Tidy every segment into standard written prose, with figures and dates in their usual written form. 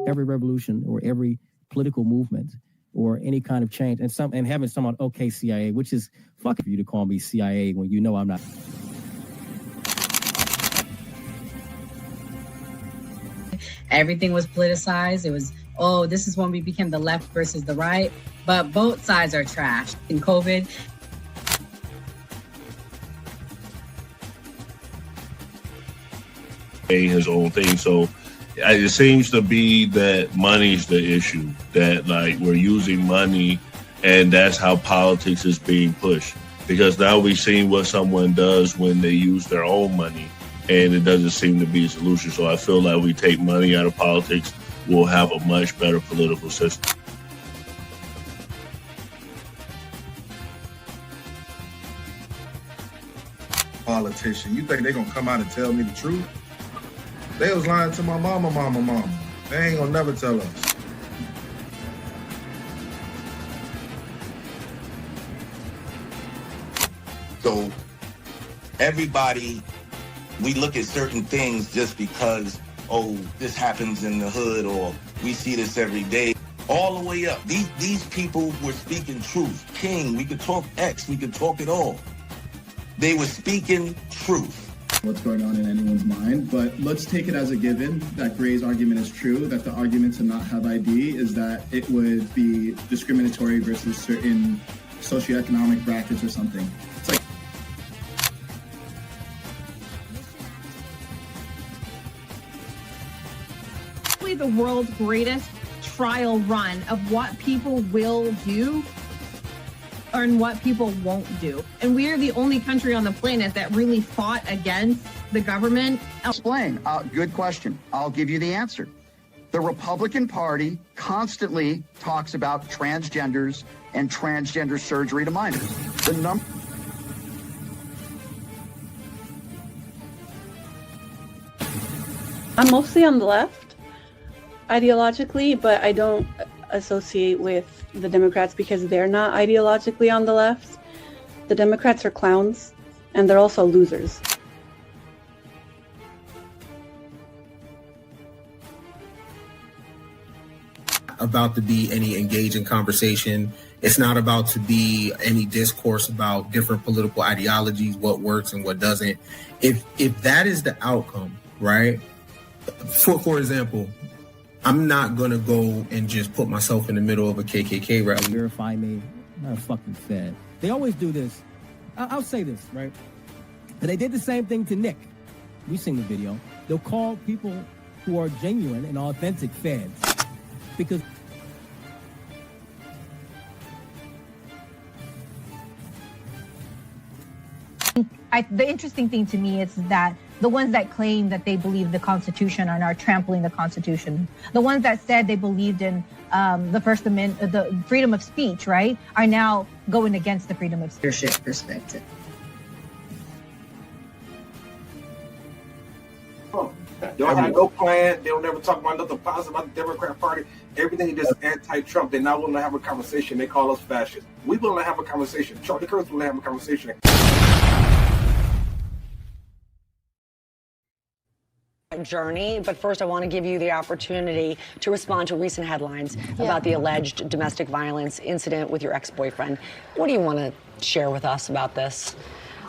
every revolution or every political movement or any kind of change, and having someone, okay, CIA, which is fucking for you to call me CIA when you know I'm not. Everything was politicized. It was, oh, this is when we became the left versus the right. But both sides are trash. In COVID, his own thing. So it seems to be that money's the issue, that like we're using money and that's how politics is being pushed. Because now we've seen what someone does when they use their own money, and it doesn't seem to be a solution. So I feel like we take money out of politics, we'll have a much better political system. Politician, you think they're gonna come out and tell me the truth? They was lying to my mama. They ain't gonna never tell us. So everybody, we look at certain things just because, oh, this happens in the hood or we see this every day. All the way up. These people were speaking truth. King, we could talk X, we could talk it all. They were speaking truth. What's going on in anyone's mind, but let's take it as a given that Gray's argument is true, that the argument to not have ID is that it would be discriminatory versus certain socioeconomic brackets or something. It's like the world's greatest trial run of what people will do and what people won't do. And we are the only country on the planet that really fought against the government. Explain. Good question. I'll give you the answer. The Republican Party constantly talks about transgenders and transgender surgery to minors. I'm mostly on the left, ideologically, but I don't associate with the Democrats because they're not ideologically on the left. The Democrats are clowns, and they're also losers. About to be any engaging conversation. It's not about to be any discourse about different political ideologies, what works and what doesn't. If that is the outcome, right? For example, I'm not gonna go and just put myself in the middle of a KKK rally. Verify me, I'm not a fucking Fed. They always do this. I'll say this, right? But they did the same thing to Nick. We've seen the video. They'll call people who are genuine and authentic Feds because the interesting thing to me is that the ones that claim that they believe the Constitution are now trampling the Constitution. The ones that said they believed in the First Amendment, the freedom of speech, right, are now going against the freedom of speech. Leadership perspective. They don't have no plan. They don't ever talk about nothing positive about the Democrat Party. Everything is just anti-Trump. They're not willing to have a conversation. They call us fascists. We willing to have a conversation. Charlie Kirk's willing to have a conversation. Journey, but first I want to give you the opportunity to respond to recent headlines about the alleged domestic violence incident with your ex-boyfriend. What do you want to share with us about this?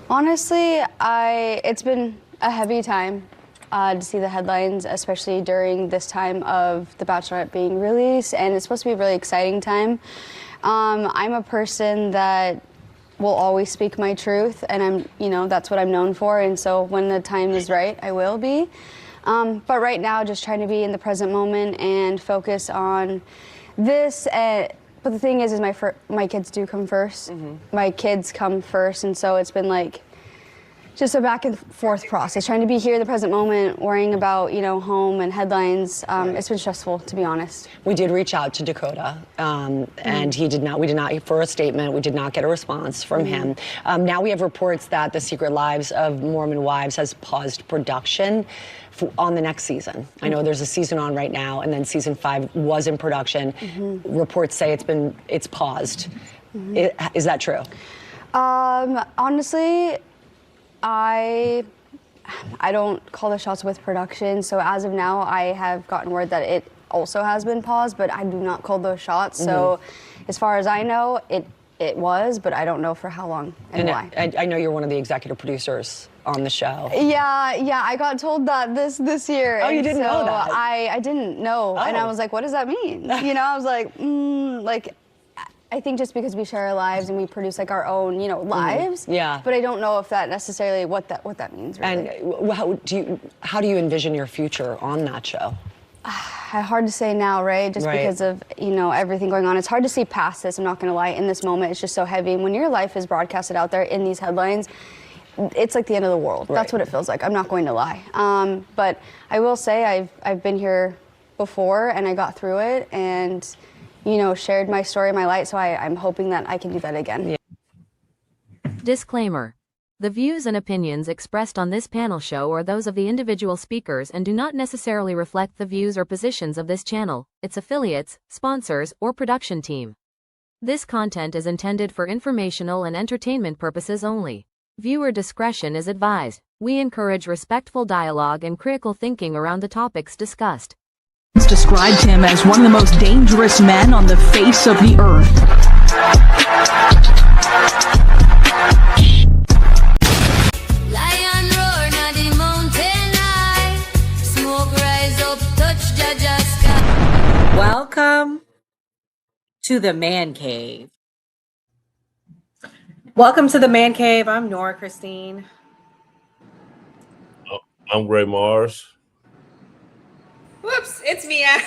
Honestly, it's been a heavy time to see the headlines, especially during this time of The Bachelorette being released, and it's supposed to be a really exciting time. I'm a person that will always speak my truth, and that's what I'm known for, and so when the time is right, I will be. But right now, just trying to be in the present moment and focus on this. But the thing is my kids do come first. Mm-hmm. My kids come first, and so it's been like just a back and forth process, trying to be here in the present moment, worrying about, home and headlines. It's been stressful, to be honest. We did reach out to Dakota, and we did not, for a statement, we did not get a response from him. Now we have reports that The Secret Lives of Mormon Wives has paused production on the next season. I know there's a season on right now, and then season 5 was in production. Reports say it's paused. Is that true? Honestly, I don't call the shots with production, so as of now, I have gotten word that it also has been paused, but I do not call those shots. So as far as I know, it was, but I don't know for how long and why. I know you're one of the executive producers on the show. Yeah, I got told that this year. Oh, you and didn't so know that? I didn't know, and I Oh. was like, what does that mean? You know, I was like, I think just because we share our lives and we produce like our own, lives. Yeah. But I don't know if that necessarily what that means. Really. And how do you envision your future on that show? Hard to say now, right? Just because of, everything going on. It's hard to see past this, I'm not gonna lie. In this moment, it's just so heavy. And when your life is broadcasted out there in these headlines, it's like the end of the world. That's what it feels like. I'm not going to lie. But I will say I've been here before and I got through it and, shared my story, my light. So I'm hoping that I can do that again. Yeah. Disclaimer. The views and opinions expressed on this panel show are those of the individual speakers and do not necessarily reflect the views or positions of this channel, its affiliates, sponsors, or production team. This content is intended for informational and entertainment purposes only. Viewer discretion is advised. We encourage respectful dialogue and critical thinking around the topics discussed. Described him as one of the most dangerous men on the face of the earth. Lion roar, na the mountain high. Smoke rise up, touch Jaja sky. Welcome to the Man Cave. Welcome to the Man Cave. I'm Nora Christine. I'm Gray Marz. Whoops, it's me. I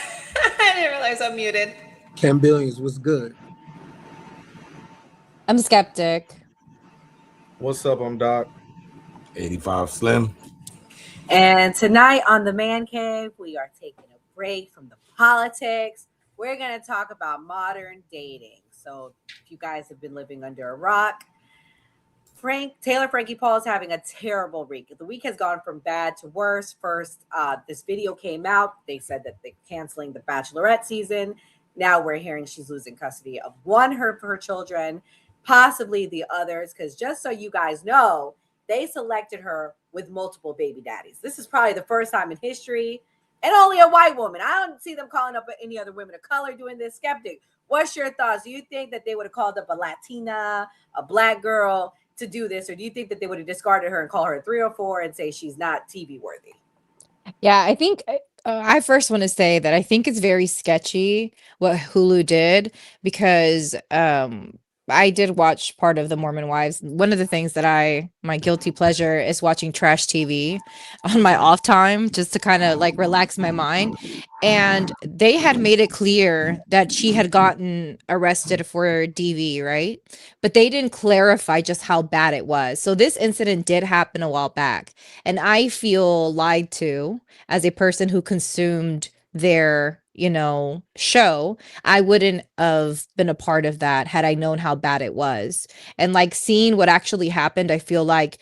didn't realize I'm muted. Ken Billions was good. I'm Skeptic. What's up? I'm Doc. 85 Slim. And tonight on the Man Cave, we are taking a break from the politics. We're going to talk about modern dating. So if you guys have been living under a rock, Taylor Frankie Paul is having a terrible week. The week has gone from bad to worse. First, this video came out. They said that they're canceling the Bachelorette season. Now we're hearing she's losing custody of one of her children, possibly the others, because just so you guys know, they selected her with multiple baby daddies. This is probably the first time in history, and only a white woman. I don't see them calling up any other women of color doing this. Skeptic, what's your thoughts? Do you think that they would have called up a Latina, a black girl to do this, or do you think that they would have discarded her and call her a 304 and say she's not TV worthy? Yeah, I think I first want to say that I think it's very sketchy what Hulu did because I did watch part of the Mormon Wives. One of the things that my guilty pleasure is watching trash TV on my off time just to kind of like relax my mind. And they had made it clear that she had gotten arrested for DV, right? But they didn't clarify just how bad it was. So this incident did happen a while back. And I feel lied to as a person who consumed their show. I wouldn't have been a part of that had I known how bad it was. And like seeing what actually happened, I feel like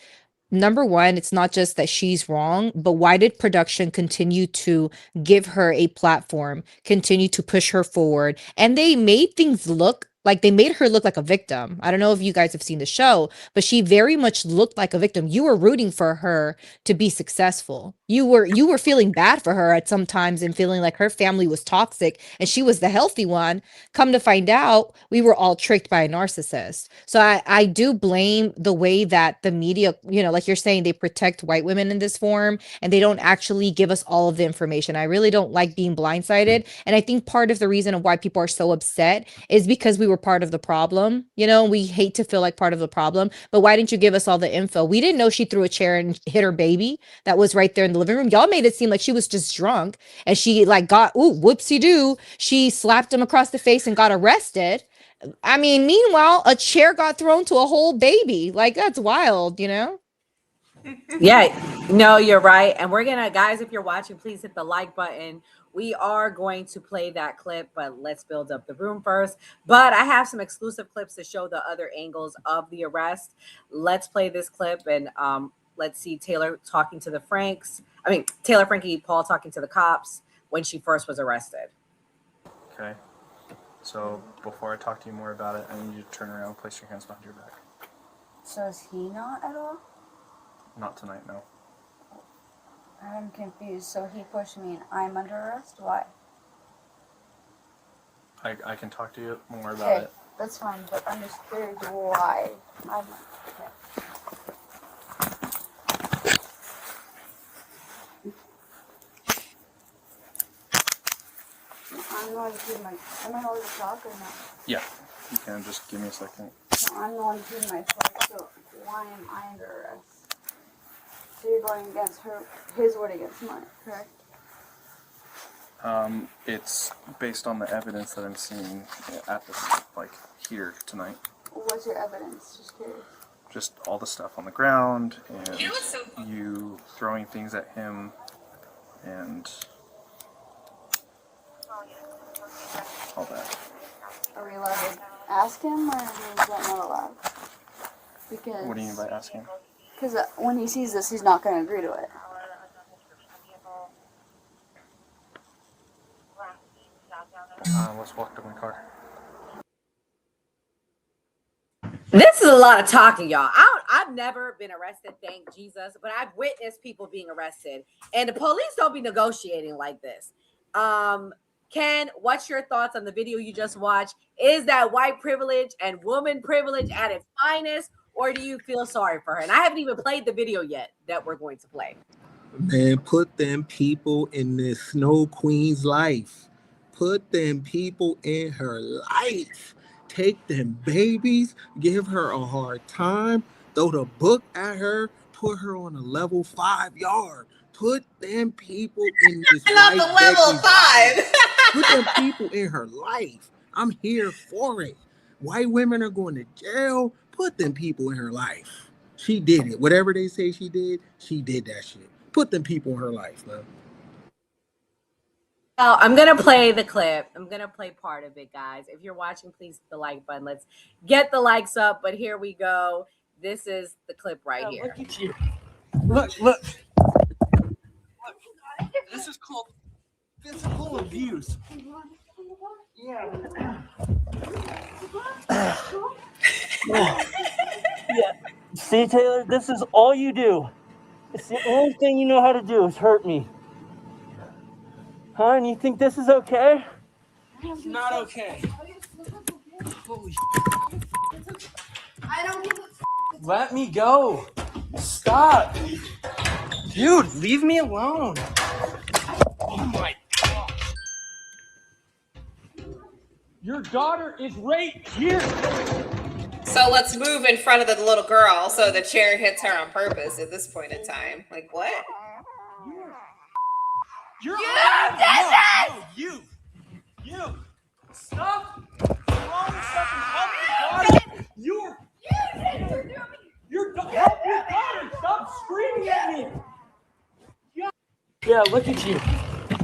number one, it's not just that she's wrong, but why did production continue to give her a platform, continue to push her forward? And they made things look like they made her look like a victim. I don't know if you guys have seen the show, but she very much looked like a victim. You were rooting for her to be successful. You were feeling bad for her at some times and feeling like her family was toxic and she was the healthy one. Come to find out, we were all tricked by a narcissist. So I do blame the way that the media, like you're saying, they protect white women in this form and they don't actually give us all of the information. I really don't like being blindsided. And I think part of the reason of why people are so upset is because we were part of the problem. We hate to feel like part of the problem, but why didn't you give us all the info? We didn't know she threw a chair and hit her baby that was right there in the living room. Y'all made it seem like she was just drunk and she whoopsie-doo. She slapped him across the face and got arrested. I mean, meanwhile, a chair got thrown to a whole baby. Like, that's wild, Yeah, no, you're right. And we're gonna, guys, if you're watching, please hit the like button. We are going to play that clip, but let's build up the room first. But I have some exclusive clips to show the other angles of the arrest. Let's play this clip and let's see Taylor talking to Taylor Frankie Paul talking to the cops when she first was arrested. Okay. So before I talk to you more about it, I need you to turn around and place your hands behind your back. So is he not at all? Not tonight, no. I'm confused. So he pushed me and I'm under arrest? Why? I can talk to you more about Okay, it. that's fine, but I'm just curious why. I'm the one who's my. Am I allowed to talk or not? Yeah, you can just give me a second. No, I'm the one who's my flight, so why am I under arrest? So you're going against his word against mine, correct? It's based on the evidence that I'm seeing at this, like, here tonight. What's your evidence? Just curious. Just all the stuff on the ground, and you throwing things at him, and all that. Are we allowed to ask him, or is that not allowed? Because. What do you mean by asking? Because when he sees this, he's not going to agree to it. Let's walk to my car. This is a lot of talking, y'all. I've never been arrested, thank Jesus, but I've witnessed people being arrested, and the police don't be negotiating like this. Ken, what's your thoughts on the video you just watched? Is that white privilege and woman privilege at its finest, or do you feel sorry for her? And I haven't even played the video yet that we're going to play. Man, put them people in this Snow Queen's life. Put them people in her life. Take them babies, give her a hard time, throw the book at her, put her on a level 5 yard. Put them people in this Not the level 5. Put them people in her life. I'm here for it. White women are going to jail. Put them people in her life. She did it. Whatever they say she did that shit. Put them people in her life, man. Oh, I'm going to play the clip. I'm going to play part of it, guys. If you're watching, please hit the like button. Let's get the likes up. But here we go. This is the clip right here. Look at you. Look. This is called physical abuse. Yeah. Yeah. See, Taylor, this is all you do. It's the only thing you know how to do is hurt me. Huh? And you think this is okay? It's not okay. Holy shit. I don't give a Let me go. Stop. Dude, leave me alone. Oh my gosh. Your daughter is right here. So let's move in front of the little girl so the chair hits her on purpose at this point in time. Like, what? You're You no, you. Stop throwing stuff and help your daughter. Help your daughter. Stop screaming at me. Yeah, look at you.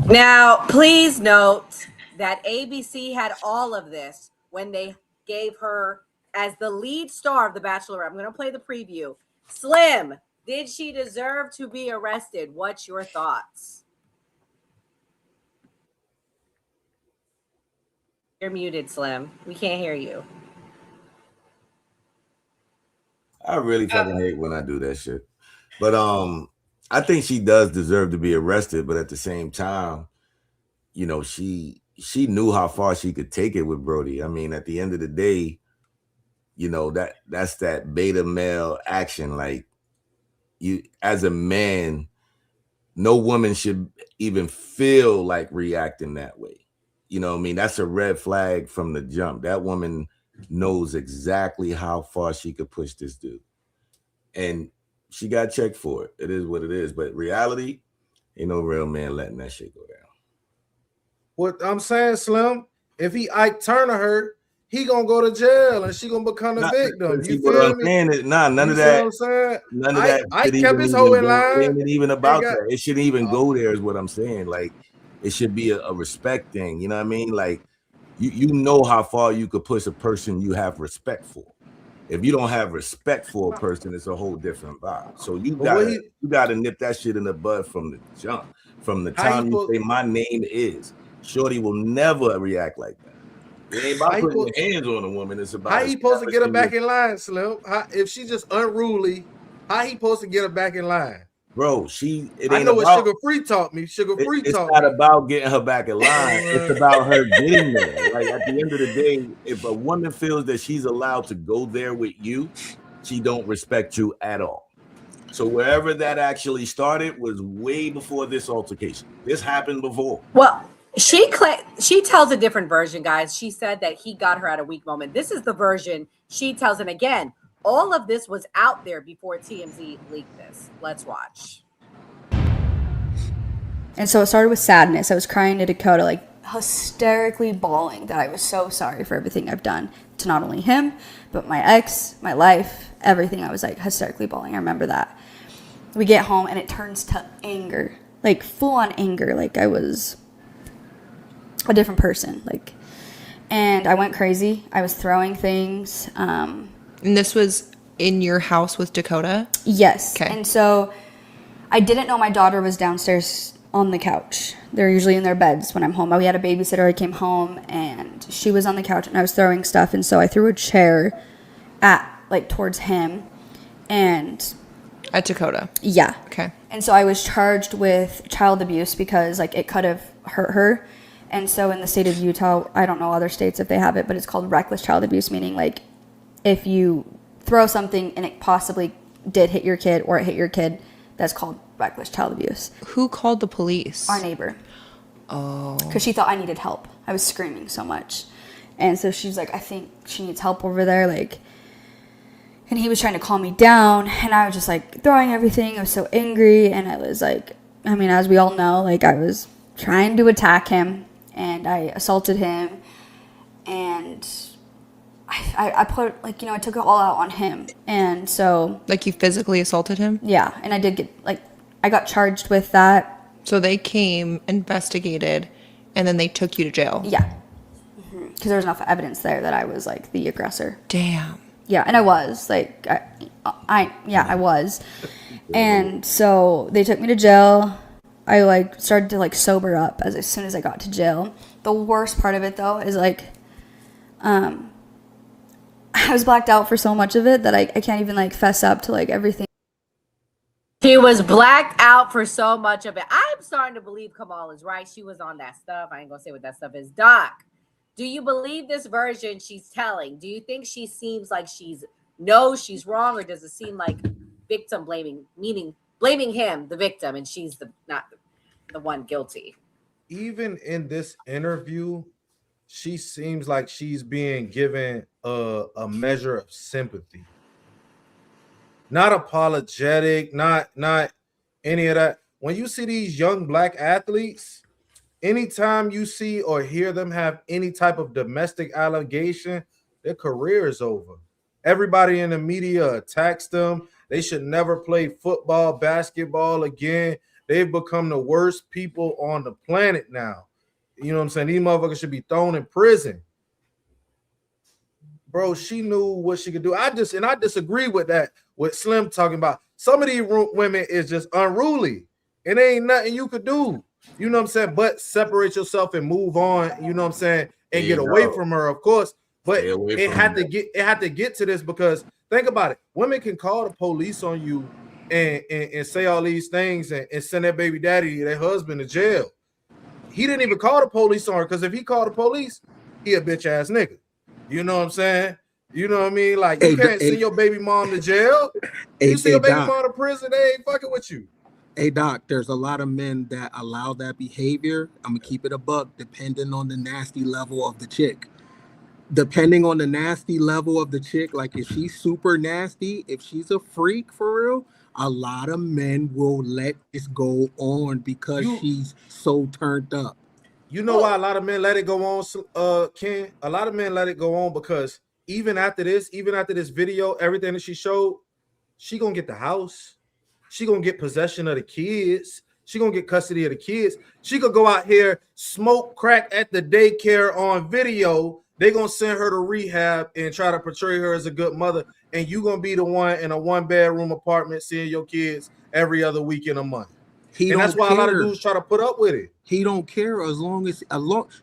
Now, please note that ABC had all of this when they gave her as the lead star of The Bachelorette. I'm going to play the preview. Slim, did she deserve to be arrested? What's your thoughts? You're muted, Slim. We can't hear you. I really fucking hate when I do that shit. But I think she does deserve to be arrested, but at the same time, you know, she knew how far she could take it with Brody. I mean, at the end of the day, you know, that's that beta male action. Like, you as a man, no woman should even feel like reacting that way. You know what I mean? That's a red flag from the jump. That woman knows exactly how far she could push this dude. And she got checked for it. It is what it is. But reality, ain't no real man letting that shit go down. What I'm saying, Slim, if he Ike Turner her, he gonna go to jail and she gonna become a victim. You feel me? None of that. None of that. I kept his hoe in line. It ain't even about that. It shouldn't even go there, is what I'm saying. Like, it should be a respect thing. You know what I mean? Like, you know how far you could push a person you have respect for. If you don't have respect for a person, it's a whole different vibe. So you gotta nip that shit in the bud from the jump. From the time you say my name is, Shorty will never react like that. It ain't about putting your hands on a woman. It's about how he supposed to get her back in line, Slim? If she's just unruly, how he supposed to get her back in line? bro, it I ain't know what about Sugar Free taught me. Sugar Free it's taught not me. about getting her back in line. It's about her getting there. Like at the end of the day, if a woman feels that she's allowed to go there with you, she don't respect you at all. So wherever that actually started was way before this altercation. This happened before. Well, she tells a different version, guys. She said that he got her at a weak moment. This is the version she tells, and again, all of this was out there before TMZ leaked this. Let's watch. And so it started with sadness. I was crying to Dakota, like hysterically bawling that I was so sorry for everything I've done to not only him, but my ex, my life, everything. I was like hysterically bawling. I remember that. We get home and it turns to anger, like full on anger. Like I was a different person. Like, and I went crazy. I was throwing things. And this was in your house with Dakota? Yes. Okay. And so I didn't know my daughter was downstairs on the couch. They're usually in their beds when I'm home. We had a babysitter. I came home and she was on the couch and I was throwing stuff. And so I threw a chair towards him and at Dakota. Yeah. Okay. And so I was charged with child abuse because it could have hurt her. And so in the state of Utah, I don't know other states if they have it, but it's called reckless child abuse, meaning if you throw something and it possibly did hit your kid or it hit your kid, that's called reckless child abuse. Who called the police? Our neighbor. Oh. Because she thought I needed help. I was screaming so much. And so she's like, I think she needs help over there. And he was trying to calm me down. And I was just throwing everything. I was so angry. And I was as we all know, I was trying to attack him. And I assaulted him. And I put, I took it all out on him. And so. You physically assaulted him? Yeah. And I did get, I got charged with that. So they came, investigated, and then they took you to jail? Yeah. Because there was enough evidence there that I was, the aggressor. Damn. Yeah, and I was. I was. And so they took me to jail. I, started to, sober up as soon as I got to jail. The worst part of it, though, is, I was blacked out for so much of it that I can't even fess up to everything. He was blacked out for so much of it. I'm starting to believe Kamal is right. She was on that stuff. I ain't gonna say what that stuff is. Doc, do you believe this version she's telling? Do you think she seems like she's wrong, or does it seem like victim blaming, meaning blaming him, the victim, and she's not the one guilty? Even in this interview, she seems like she's being given a measure of sympathy. Not apologetic, not any of that. When you see these young black athletes, anytime you see or hear them have any type of domestic allegation, their career is over. Everybody in the media attacks them. They should never play football, basketball again. They've become the worst people on the planet now. You know what I'm saying? These motherfuckers should be thrown in prison. Bro, she knew what she could do. I disagree with that, with Slim talking about. Some of these women is just unruly. It ain't nothing you could do. You know what I'm saying? But separate yourself and move on, you know what I'm saying? And get away from her, of course. But it had to get to this, because think about it. Women can call the police on you and say all these things and send their baby daddy, their husband, to jail. He didn't even call the police on her, because if he called the police, he a bitch ass nigga. You know what I'm saying? You know what I mean? You can't send your baby mom to jail. You send your baby mom to prison, they ain't fucking with you. Hey, Doc, there's a lot of men that allow that behavior. I'm going to keep it a buck, depending on the nasty level of the chick. Depending on the nasty level of the chick, if she's super nasty, if she's a freak for real, a lot of men will let this go on because she's so turned up. You know why a lot of men let it go on, Ken? A lot of men let it go on because even after this video, everything that she showed, she gonna get the house. She gonna get possession of the kids. She gonna get custody of the kids. She could go out here, smoke crack at the daycare on video. They gonna send her to rehab and try to portray her as a good mother. And you gonna be the one in a 1-bedroom apartment seeing your kids every other week in a month. And that's why a lot of dudes try to put up with it. He don't care as long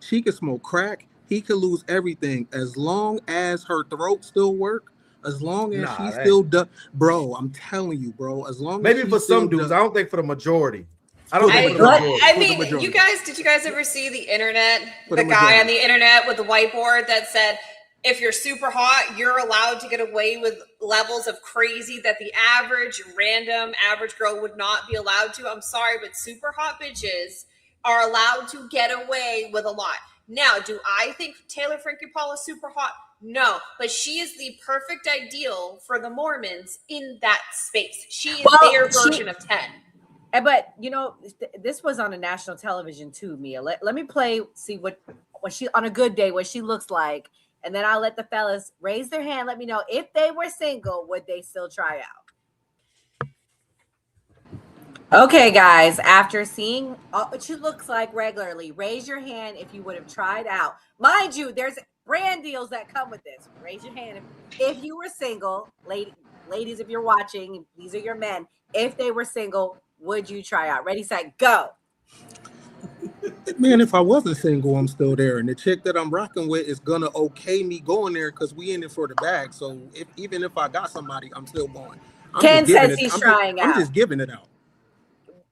she can smoke crack. He could lose everything as long as her throat still work. As long as Nah, she that still does, bro. I'm telling you, bro. As long maybe as she for some still dudes, does, I don't think for the majority. I don't For the think for the majority. majority. I For the mean, majority. did you guys ever see the internet? For The the guy majority. on the internet with the whiteboard that said, if you're super hot, you're allowed to get away with levels of crazy that the average girl would not be allowed to. I'm sorry, but super hot bitches are allowed to get away with a lot. Now, do I think Taylor Frankie Paul is super hot? No, but she is the perfect ideal for the Mormons in that space. She is their version of 10. But you know, this was on a national television too, Mia. Let me play, see what she on a good day, what she looks like, and then I'll let the fellas raise their hand. Let me know if they were single, would they still try out? Okay, guys, after seeing what she looks like regularly, raise your hand if you would have tried out. Mind you, there's brand deals that come with this. Raise your hand if you were single, ladies, if you're watching, these are your men. If they were single, would you try out? Ready, set, go. Man, if I wasn't single, I'm still there, and the chick that I'm rocking with is gonna okay me going there because we in it for the bag. So even if I got somebody, I'm still going. Ken says he's trying out. I'm just giving it out.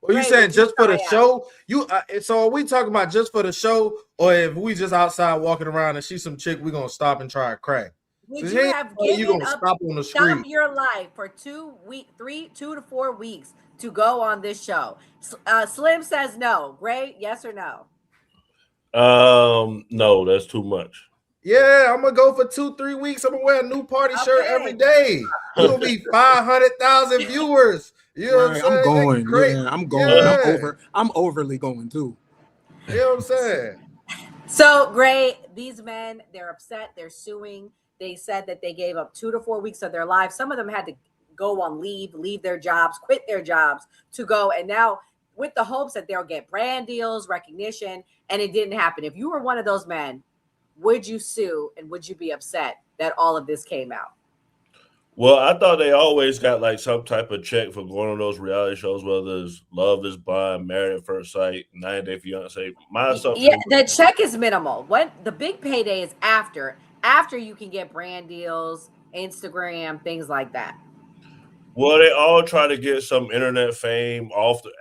Well, you Ray, saying would you just for the try out? show? So are we talking about just for the show, or if we just outside walking around and see some chick, we gonna stop and try a crack? Would you have you given gonna up stop on the street? your life for 2 to 4 weeks to go on this show? Slim says no. Gray, yes or no? No, that's too much. Yeah, I'm gonna go for 2-3 weeks. I'm gonna wear a new party shirt every day. We're gonna be 500,000 viewers. You know what I'm saying? I'm going. Great. Yeah, I'm going. Yeah. I'm overly going too. You know what I'm saying? So, Gray, these men, they're upset. They're suing. They said that they gave up 2 to 4 weeks of their lives. Some of them had to go on leave their jobs, quit their jobs to go. And now with the hopes that they'll get brand deals, recognition, and it didn't happen. If you were one of those men, would you sue and would you be upset that all of this came out? Well, I thought they always got like some type of check for going on those reality shows, whether it's Love is Blind, Married at First Sight, 90 Day Fiance. Yeah, the check is minimal. What the big payday is after you can get brand deals, Instagram, things like that. Well, they all try to get some internet fame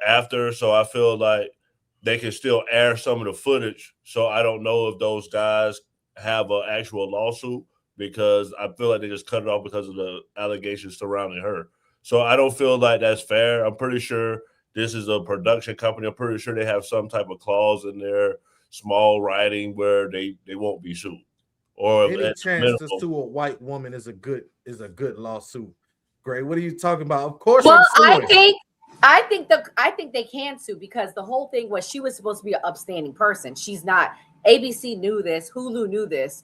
after, so I feel like they can still air some of the footage. So I don't know if those guys have an actual lawsuit, because I feel like they just cut it off because of the allegations surrounding her. So I don't feel like that's fair. I'm pretty sure this is a production company. I'm pretty sure they have some type of clause in their small writing where they won't be sued. Or Any chance to sue a white woman is a good lawsuit. Great. What are you talking about? Of course, Well, I'm suing. I think they can sue, because the whole thing was she was supposed to be an upstanding person. She's not. ABC knew this. Hulu knew this.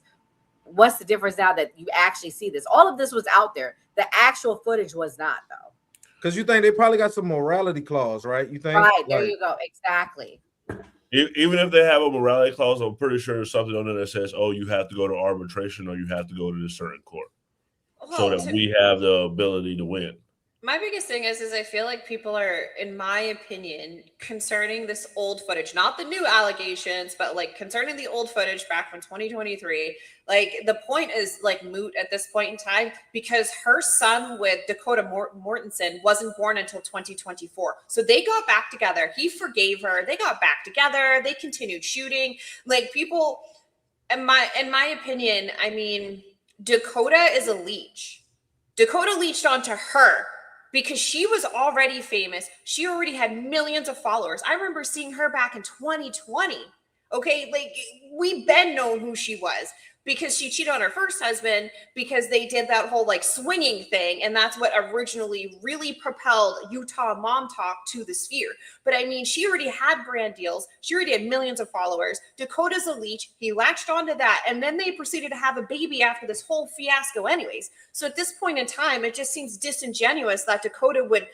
What's the difference now that you actually see this? All of this was out there. The actual footage was not, though. Because you think they probably got some morality clause, right? You think? Right, there you go. Exactly. Even if they have a morality clause, I'm pretty sure there's something on there that says, oh, you have to go to arbitration or you have to go to this certain court so that we have the ability to win. My biggest thing is I feel like people are, in my opinion, concerning this old footage, not the new allegations, but like concerning the old footage back from 2023. Like the point is like moot at this point in time, because her son with Dakota Mortensen wasn't born until 2024. So they got back together. He forgave her. They got back together. They continued shooting. Like people, in my opinion, I mean, Dakota is a leech. Dakota leached onto her because she was already famous. She already had millions of followers. I remember seeing her back in 2020. Okay, like we've been known who she was, because she cheated on her first husband, because they did that whole like swinging thing. And that's what originally really propelled Utah Mom Talk to the sphere. But I mean, she already had brand deals. She already had millions of followers. Dakota's a leech. He latched onto that. And then they proceeded to have a baby after this whole fiasco anyways. So at this point in time, it just seems disingenuous that Dakota would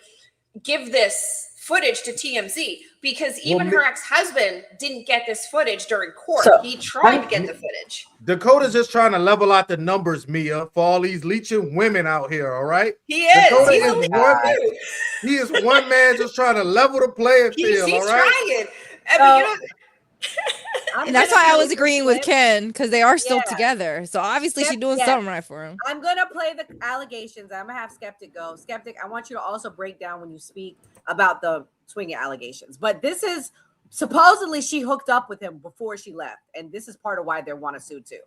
give this footage to TMZ, because even her ex-husband didn't get this footage during court. So, he tried to get the footage. Dakota's just trying to level out the numbers, Mia, for all these leeching women out here. All right, he is. Dakota He's is one. He is one man just trying to level the playing field. He's all right, trying. I mean, And that's why I was agreeing with clip. Ken, because they are still Yeah. together. So obviously she's doing Yeah. something right for him. I'm gonna play the allegations. I'm gonna have Skeptic go. Skeptic, I want you to also break down when you speak about the swinging allegations. But this is supposedly she hooked up with him before she left, and this is part of why they want to sue too.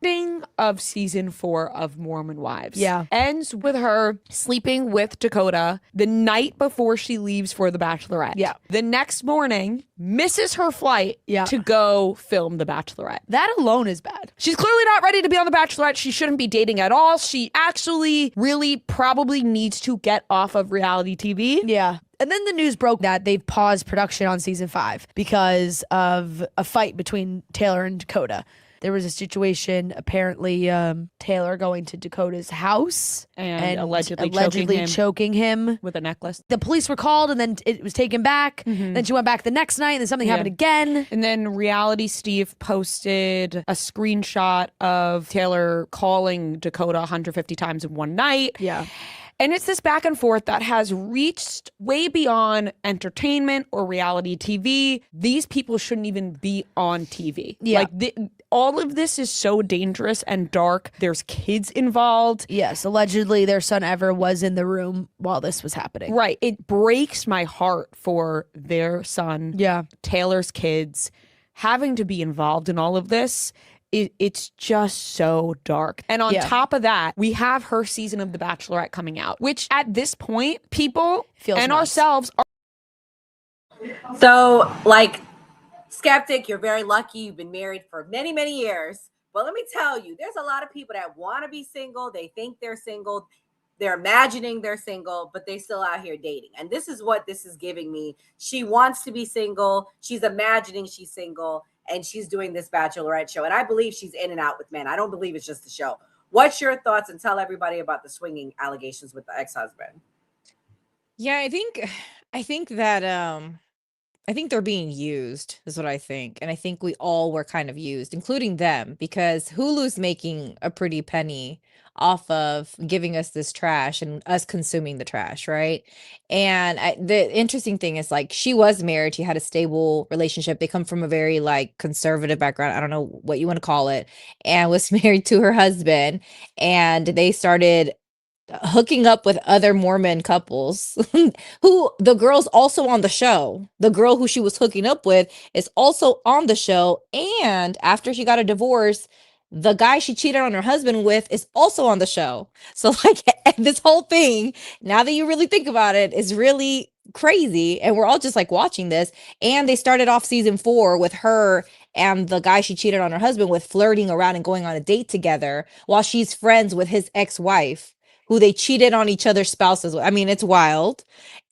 Ending of season 4 of Mormon Wives Yeah. ends with her sleeping with Dakota the night before she leaves for the Bachelorette. Yeah. The next morning, misses her flight Yeah. to go film the Bachelorette. That alone is bad. She's clearly not ready to be on the Bachelorette. She shouldn't be dating at all. She actually really probably needs to get off of reality TV. Yeah. And then the news broke that they've paused production on season 5 because of a fight between Taylor and Dakota. There was a situation, apparently, Taylor going to Dakota's house And allegedly choking him with a necklace. The police were called, and then it was taken back. Then she went back the next night, and then something happened again. And then Reality Steve posted a screenshot of Taylor calling Dakota 150 times in one night. Yeah. And it's this back and forth that has reached way beyond entertainment or reality TV. These people shouldn't even be on TV. Yeah. Like, all of this is so dangerous and dark. There's kids involved. Yes, allegedly their son Ever was in the room while this was happening. Right. It breaks my heart for their son, Taylor's kids, having to be involved in all of this. It's just so dark. And on top of that, we have her season of The Bachelorette coming out, which at this point, people and ourselves are. So, like, Skeptic, you're very lucky. You've been married for many, many years. But let me tell you, there's a lot of people that want to be single. They think they're single. They're imagining they're single, but they still out here dating. And this is what this is giving me. She wants to be single. She's imagining she's single. And she's doing this Bachelorette show. And I believe she's in and out with men. I don't believe it's just a show. What's your thoughts? And tell everybody about the swinging allegations with the ex-husband. Yeah, I think that I think they're being used is what I think. And I think we all were kind of used, including them, because Hulu's making a pretty penny off of giving us this trash and us consuming the trash, right? And the interesting thing is, like, she was married, she had a stable relationship. They come from a very, like, conservative background, I don't know what you want to call it, and was married to her husband, and they started hooking up with other Mormon couples who the girl's also on the show. The girl who she was hooking up with is also on the show. And after she got a divorce, the guy she cheated on her husband with is also on the show. So, like, this whole thing, now that you really think about it, is really crazy. And we're all just, like, watching this. And they started off season 4 with her and the guy she cheated on her husband with flirting around and going on a date together while she's friends with his ex-wife, who they cheated on each other's spouses. I mean, it's wild.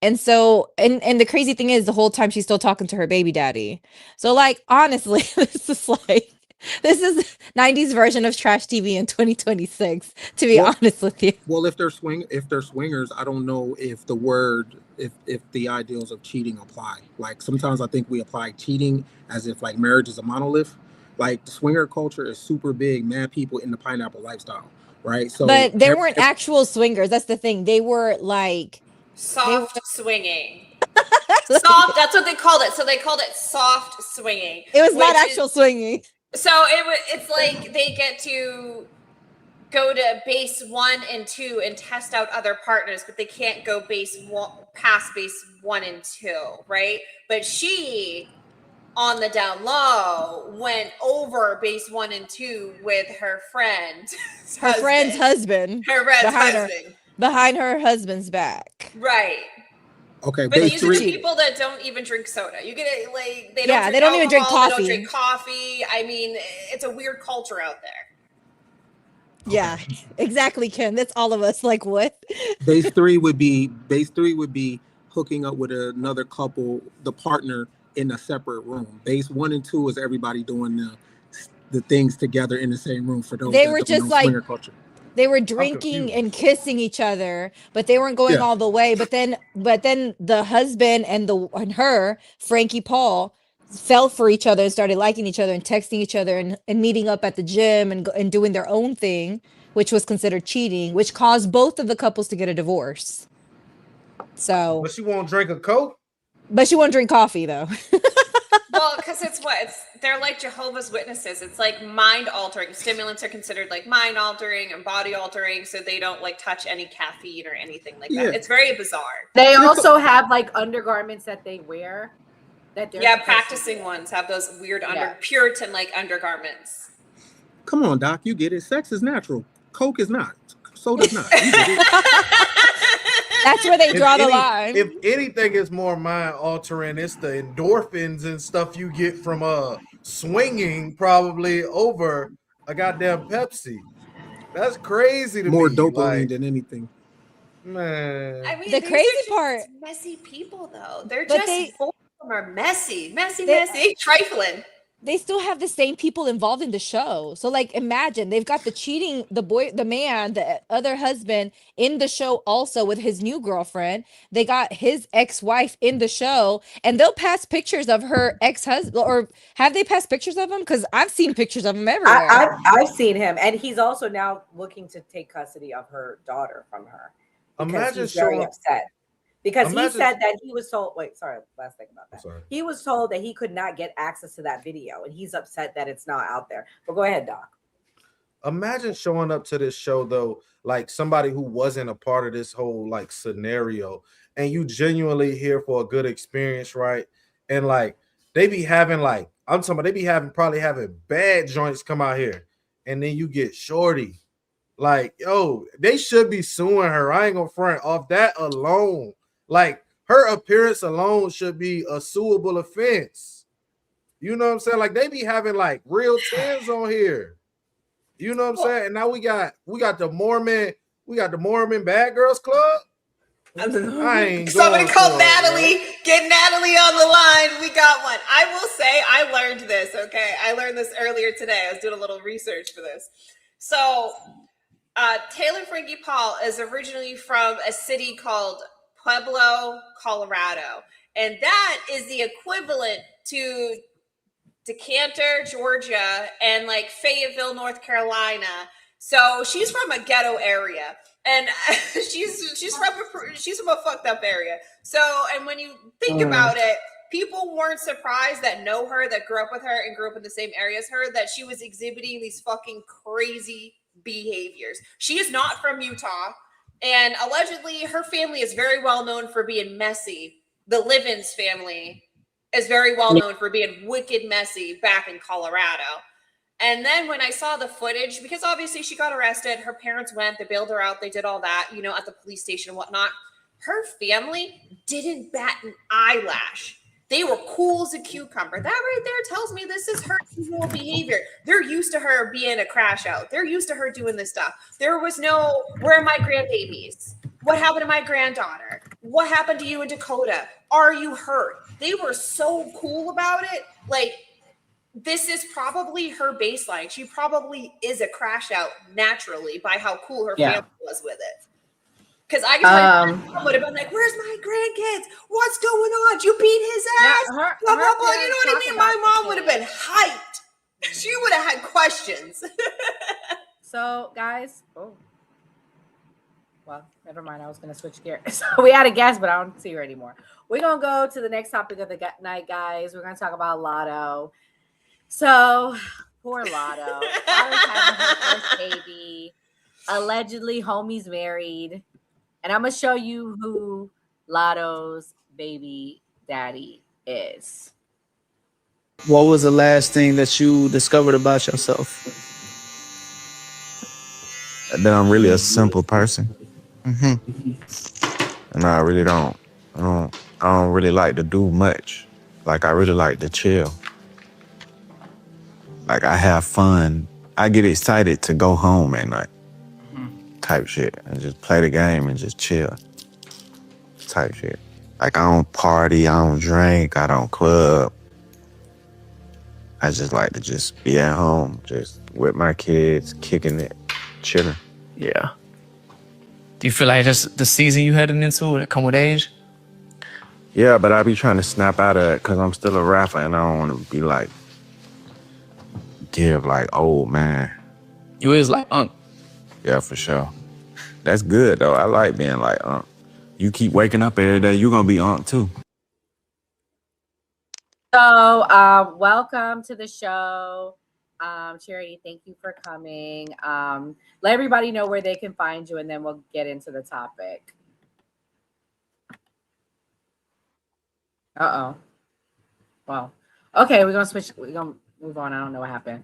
And so, and the crazy thing is, the whole time she's still talking to her baby daddy. So, like, honestly, this is 90s version of trash TV in 2026, to be honest with you. Well, if they're swingers, I don't know if the ideals of cheating apply. Like, sometimes I think we apply cheating as if, like, marriage is a monolith. Like, the swinger culture is super big, mad people in the pineapple lifestyle, right? So, but they weren't actual swingers. That's the thing. They were like soft swinging. Soft. That's what they called it. So they called it soft swinging. It was not actual swinging. So it's like they get to go to base 1 and 2 and test out other partners, but they can't go past base 1 and 2, right? But she, on the down low, went over base 1 and 2 with her friend. Friend's husband. Her friend's husband. Behind her husband's back. Right. Okay, but these are people that don't even drink soda. You get it, like they don't even drink coffee. They don't drink coffee. I mean, it's a weird culture out there. Yeah, exactly, Ken. That's all of us. Like, what? Base three would be hooking up with another couple, the partner, in a separate room. Base 1 and 2 is everybody doing the things together in the same room. For those they that were don't just know like swinger culture. They were drinking and kissing each other, but they weren't going all the way. But then the husband and her, Frankie Paul, fell for each other and started liking each other and texting each other and meeting up at the gym and doing their own thing, which was considered cheating, which caused both of the couples to get a divorce. So, but she won't drink a Coke. But she won't drink coffee though. Well, because because they're like Jehovah's Witnesses. It's like mind altering. Stimulants are considered like mind altering and body altering, so they don't like touch any caffeine or anything like that. It's very bizarre. They also have like undergarments that they wear. Practicing ones have those weird Puritan like undergarments. Come on, Doc, you get it. Sex is natural. Coke is not. Soda's not. You get it. That's where they draw the line. If anything is more mind altering, it's the endorphins and stuff you get from swinging probably over a goddamn Pepsi. That's crazy to More me. dopamine than anything. Man, I mean, The these crazy are just part- messy people though. They're But just both of them are messy, They- trifling. They still have the same people involved in the show. So like imagine they've got the man, the other husband in the show also with his new girlfriend. They got his ex-wife in the show and they'll pass pictures of her ex-husband, or have they passed pictures of him? Because I've seen pictures of him everywhere. I've seen him, and he's also now looking to take custody of her daughter from her because Imagine he's very showing- upset. Because he Imagine- said that he was told. Wait, sorry. Last thing about that. Sorry. He was told that he could not get access to that video, and he's upset that it's not out there. But go ahead, Doc. Imagine showing up to this show though, like somebody who wasn't a part of this whole like scenario, and you genuinely here for a good experience, right? And like they be having like I'm talking about they be probably having bad joints come out here, and then you get shorty. Like, yo, they should be suing her. I ain't gonna front off that alone. Like her appearance alone should be a suable offense. You know what I'm saying? Like they be having like real tens on here. You know what I'm saying? And now we got the Mormon Bad Girls Club. I ain't Somebody going called for it, Natalie. Get Natalie on the line. We got one. I will say I learned this. Okay, I learned this earlier today. I was doing a little research for this. So Taylor Frankie Paul is originally from a city called Pueblo, Colorado. And that is the equivalent to Decatur, Georgia, and like Fayetteville, North Carolina. So she's from a ghetto area. And she's from a fucked up area. So, and when you think about it, people weren't surprised that know her, that grew up with her and grew up in the same area as her, that she was exhibiting these fucking crazy behaviors. She is not from Utah. And allegedly, her family is very well known for being messy. The Livens family is very well known for being wicked messy back in Colorado. And then when I saw the footage, because obviously she got arrested, her parents went, they bailed her out, they did all that, you know, at the police station and whatnot. Her family didn't bat an eyelash. They were cool as a cucumber. That right there tells me this is her usual behavior. They're used to her being a crash out. They're used to her doing this stuff. There was no, where are my grandbabies? What happened to my granddaughter? What happened to you in Dakota? Are you hurt? They were so cool about it. Like, this is probably her baseline. She probably is a crash out naturally by how cool her family was with it. Because I can tell you, would have been like, "Where's my grandkids? What's going on? You beat his ass?" Blah, blah, blah. You know what I mean? My mom would have been hyped. She would have had questions. So, guys, well, never mind. I was going to switch gears. So we had a guest, but I don't see her anymore. We're going to go to the next topic of the night, guys. We're going to talk about Latto. So, poor Latto. Latto's having her first baby. Allegedly, homie's married. And I'm going to show you who Latto's baby daddy is. What was the last thing that you discovered about yourself? That I'm really a simple person. And I really don't really like to do much. Like, I really like to chill. Like, I have fun. I get excited to go home at night. Type shit. And just play the game and just chill. Type shit. Like, I don't party, I don't drink, I don't club. I just like to just be at home, just with my kids, kicking it, chilling. Yeah. Do you feel like that's the season you heading into? It come with age? Yeah, but I be trying to snap out of it because I'm still a rapper and I don't want to be like, give like old man. You is like Unc. Yeah, for sure. That's good though. I like being like Unc. You keep waking up every day, you gonna be Unc too. So, welcome to the show. Charity, thank you for coming. Let everybody know where they can find you, and then we'll get into the topic. Well, okay, we're gonna switch. We're gonna move on. I don't know what happened.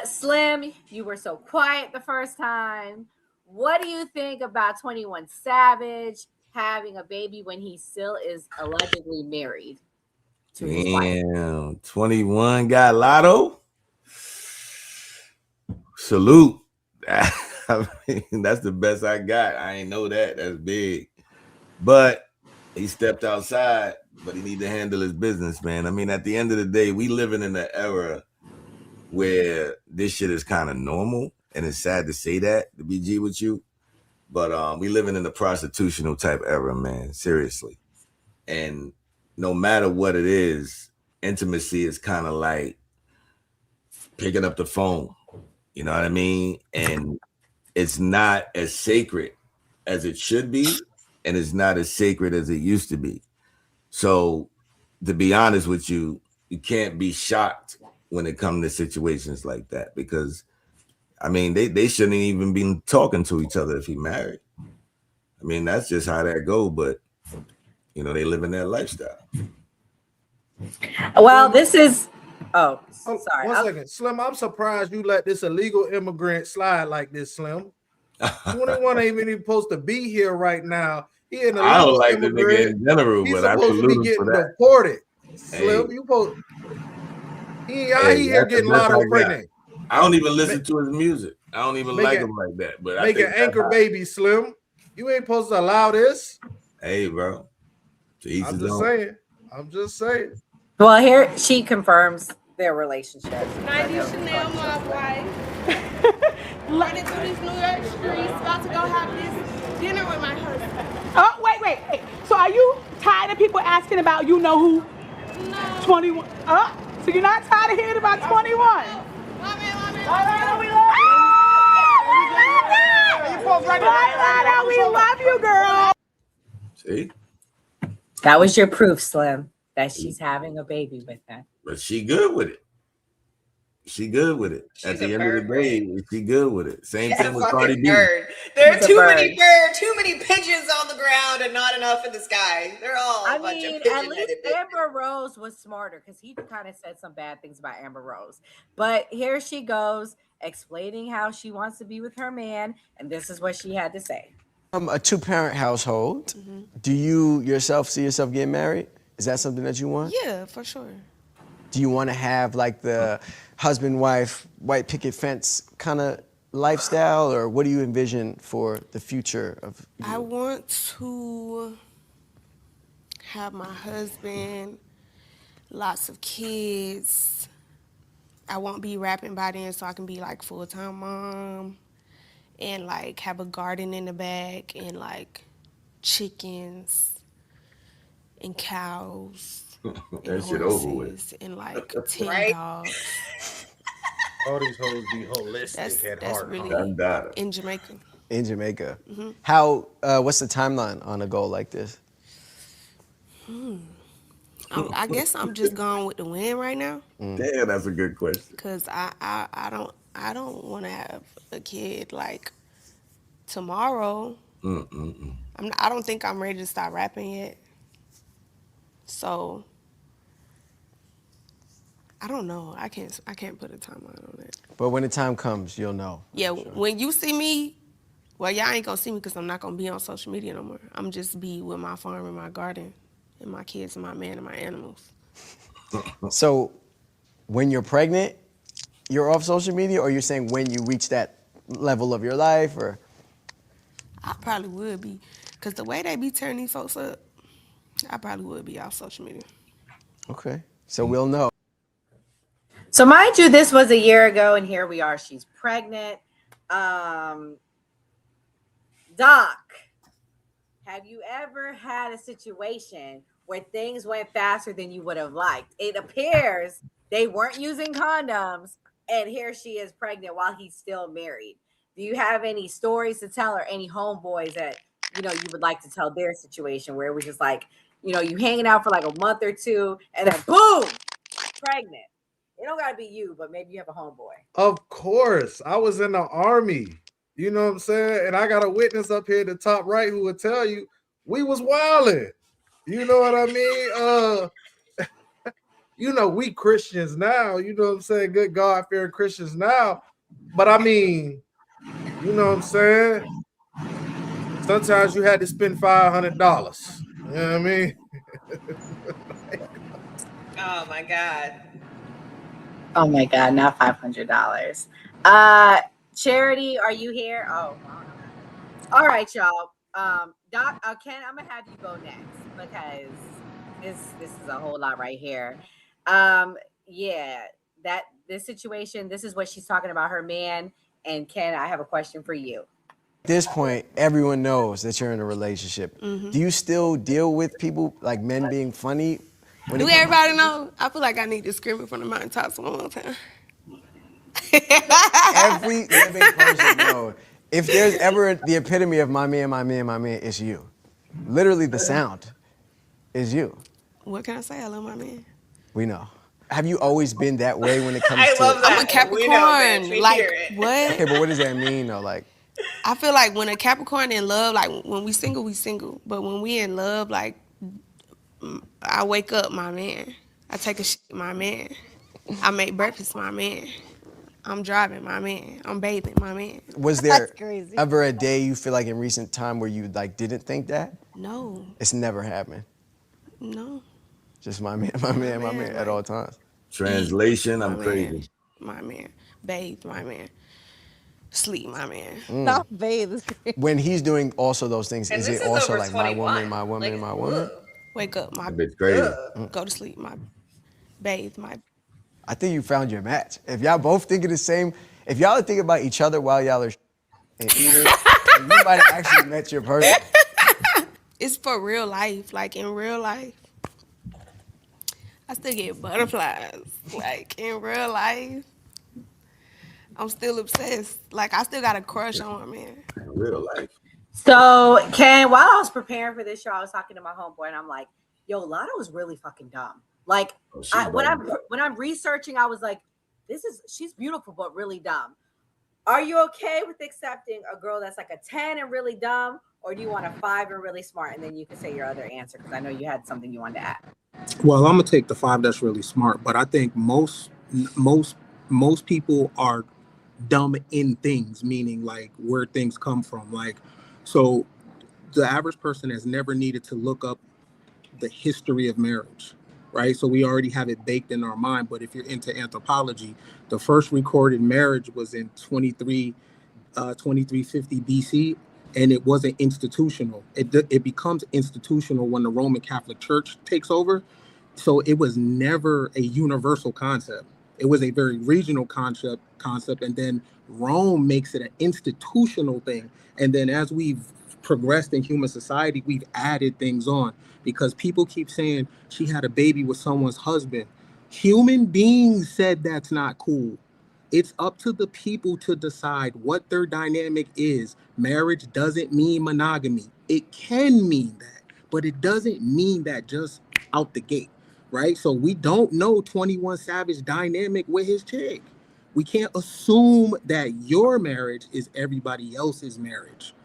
Slim, you were so quiet the first time. What do you think about 21 Savage having a baby when he still is allegedly married to his wife? Damn, 21 got Latto. Salute. I mean, that's the best I got. I ain't know that. That's big. But he stepped outside, but he need to handle his business, man. I mean, at the end of the day, we living in an era where this shit is kind of normal, and it's sad to say that, to be G with you. But we living in a prostitutional type era, man. Seriously. And no matter what it is, intimacy is kind of like picking up the phone. You know what I mean? And it's not as sacred as it should be, and it's not as sacred as it used to be. So, to be honest with you, you can't be shocked when it comes to situations like that, because, I mean, they shouldn't even be talking to each other if he married. I mean, that's just how that go, but, you know, they live in that lifestyle. Well, this is... Oh, sorry. 1 second. Slim, I'm surprised you let this illegal immigrant slide like this, Slim. 21 ain't even supposed to be here right now. He an illegal I don't like the immigrant. nigga in general, He's but I supposed to be salute him getting for that. deported. Hey. Slim, you supposed... He here getting Latto pregnant. I don't even listen to his music. I don't even like him like that. But make I think an anchor baby, Slim. You ain't supposed to allow this. Hey, bro. I'm just saying. I'm just saying. Well, here she confirms their relationship. Chanel, my wife. Running through these New York streets, about to go have this dinner with my husband. Oh, wait. So are you tired of people asking about you know who? No. 21. So you're not tired of hearing about 21? We love you, girl. See? That was your proof, Slim, that she's having a baby with that. But she good with it. She good with it. At the end of the day, she good with it. Same thing with Cardi B. There are too many pigeons on the ground and not enough in the sky. They're all a bunch of pigeon-headed at least Amber Rose was smarter, because he kind of said some bad things about Amber Rose. But here she goes explaining how she wants to be with her man, and this is what she had to say. A two-parent household. Do you yourself see yourself getting married? Is that something that you want? Yeah, for sure. Do you want to have like the husband-wife, white picket fence kind of lifestyle, or what do you envision for the future of you? I want to have my husband, lots of kids. I won't be rapping by then, so I can be like full-time mom and like have a garden in the back and like chickens and cows. That shit over with. And like 10 dogs. All these hoes be holistic at heart. Really in Jamaica. In Jamaica. How? What's the timeline on a goal like this? I guess I'm just going with the wind right now. Damn, that's a good question. Cause I don't want to have a kid like tomorrow. I don't think I'm ready to start rapping yet. So I don't know. I can't put a timeline on it. But when the time comes, you'll know. Yeah, when you see me, well, y'all ain't gonna see me because I'm not gonna be on social media no more. I'm just be with my farm and my garden and my kids and my man and my animals. So when you're pregnant, you're off social media, or you're saying when you reach that level of your life, or? I probably would be, because the way they be turning these folks up, I probably would be off social media. Okay, so we'll know. So mind you, this was a year ago, and here we are. She's pregnant. Doc, have you ever had a situation where things went faster than you would have liked? It appears they weren't using condoms, and here she is pregnant while he's still married. Do you have any stories to tell, or any homeboys that you would like to tell their situation where it was just like You know, you hanging out for like a month or two, and then boom, pregnant. It don't gotta be you, but maybe you have a homeboy. Of course, I was in the army. You know what I'm saying? And I got a witness up here at the top right who will tell you we was wilding. You know what I mean? You know, we Christians now, you know what I'm saying? Good God-fearing Christians now. But I mean, you know what I'm saying? Sometimes you had to spend $500. You know what I mean? Oh my God. Oh my God, not $500. Charity, are you here? Oh, all right, y'all. Doc, Ken, I'm gonna have you go next because this is a whole lot right here. Yeah, this situation, this is what she's talking about, her man. And Ken, I have a question for you. At this point, everyone knows that you're in a relationship. Mhm. Do you still deal with people, like men being funny? Do everybody know? I feel like I need to scream it from the mountaintops one more time. Every living person knows. If there's ever the epitome of my man, it's you. Literally, the sound is you. What can I say? I love my man. We know. Have you always been that way when it comes I to? love that. I'm a Capricorn. We know, bitch. We like hear it. what? Okay, but what does that mean though? Like, I feel like when a Capricorn in love, like when we single, we single. But when we in love, like I wake up, my man. I take a shit, my man. I make breakfast, my man. I'm driving, my man. I'm bathing, my man. was there crazy. ever a day you feel like in recent time where you like didn't think that? No, It's never happened. no. Just my man at all times. Translation, I'm My crazy. man, my man. Bathe, my man. Sleep, my man. Not bathe. When he's doing also those things, And is this it is also over like my 21. woman, my woman, Like, my woman? Wake up, my That bitch crazy. Go to sleep, my bathe, my. I think you found your match. If y'all both thinking the same, if y'all are thinking about each other while y'all are and eating, then you might have actually met your person. It's for real life. Like in real life, I still get butterflies. Like in real life, I'm still obsessed. Like I still got a crush on my man. In real life. So, Ken, while I was preparing for this show, I was talking to my homeboy, and I'm like, "Yo, Latto is really fucking dumb." Like, when I'm researching, I was like, she's beautiful, but really dumb. Are you okay with accepting a girl that's like a 10 and really dumb, or do you want a 5 and really smart? And then you can say your other answer because I know you had something you wanted to add. Well, I'm gonna take the 5 that's really smart, but I think most people are dumb in things, meaning like where things come from. Like, so the average person has never needed to look up the history of marriage, right? So we already have it baked in our mind. But if you're into anthropology, the first recorded marriage was in 2350 BC, and it wasn't institutional. It becomes institutional when the Roman Catholic Church takes over. So it was never a universal concept. It was a very regional concept, and then Rome makes it an institutional thing. And then as we've progressed in human society, we've added things on because people keep saying she had a baby with someone's husband. Human beings said that's not cool. It's up to the people to decide what their dynamic is. Marriage doesn't mean monogamy. It can mean that, but it doesn't mean that just out the gate, right? So we don't know 21 Savage dynamic with his chick. We can't assume that your marriage is everybody else's marriage.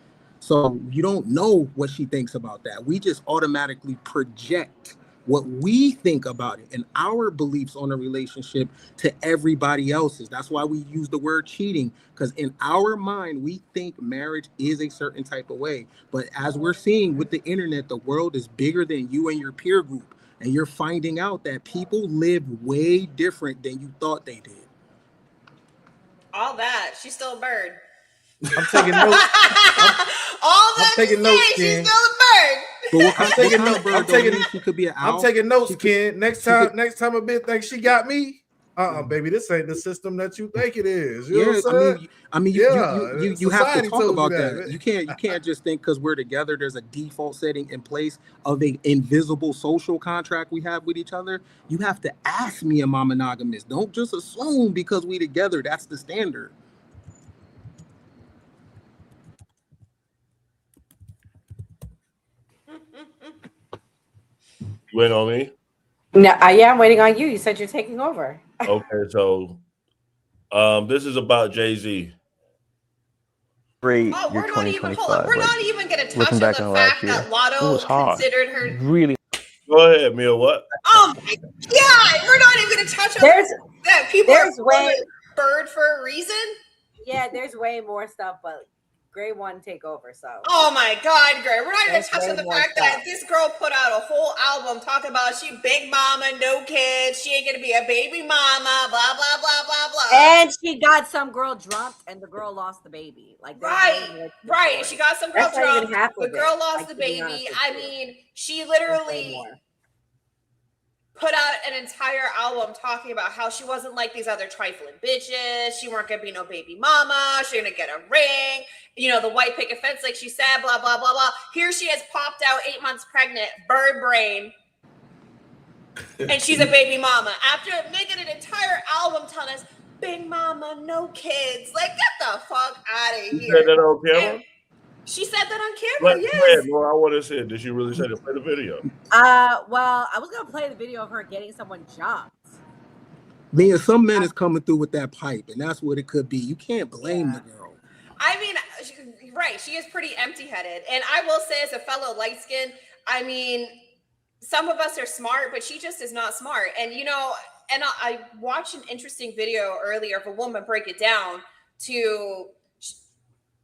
So you don't know what she thinks about that. We just automatically project what we think about it and our beliefs on a relationship to everybody else's. That's why we use the word cheating, because in our mind, we think marriage is a certain type of way. But as we're seeing with the internet, the world is bigger than you and your peer group. And you're finding out that people live way different than you thought they did. All that. She's still a bird. I'm taking notes. All that I'm taking notes, Ken. she's still a bird. But what kind of bird don't mean she could be an owl? I'm taking notes, Ken. Next time a bitch thinks she got me. Baby, this ain't the system that you think it is. You know what I'm saying? You have to Society talk told about you that. You can't just think because we're together, there's a default setting in place of an invisible social contract we have with each other. You have to ask me, am I monogamous? Don't just assume because we together, that's the standard. Wait on me? No, yeah, I'm waiting on you. You said you're taking over. Okay, so this is about Jay-Z. Great, Oh, your we're not even 2025. We're not even going to touch looking on back the on last fact year. that Latto considered her. Really. Go ahead, Mia. What? Oh my God, we're not even going to touch on that. People are calling it bird for a reason. Yeah, there's way more stuff, but Gray won take over. So. Oh my God, Gray. We're not even There's touching way the more fact that stuff. this girl put out a whole album talking about she big mama, no kids, she ain't gonna be a baby mama, blah blah blah blah blah. And she got some girl drunk, and the girl lost the baby. Like right. She got some girl That's not even drunk. half The of girl it, lost like, the to be baby. honest with I you. mean, she There's way literally more. put out an entire album talking about how she wasn't like these other trifling bitches. She weren't gonna be no baby mama. She gonna get a ring. You know, the white picket fence, like she said, blah, blah, blah, blah. Here she has popped out 8 months pregnant, bird brain, and she's a baby mama. After making an entire album telling us, big mama, no kids. Like, get the fuck out of You here. said that on camera? And she said that on camera, What? yes. No, I want to see it. Did she really say to play the video? Well, I was gonna play the video of her getting someone jumped. Mia, some men is coming through with that pipe, and that's what it could be. You can't blame the girl. I mean, right, she is pretty empty-headed. And I will say, as a fellow light-skinned, I mean, some of us are smart, but she just is not smart. And, you know, and I watched an interesting video earlier of a woman break it down to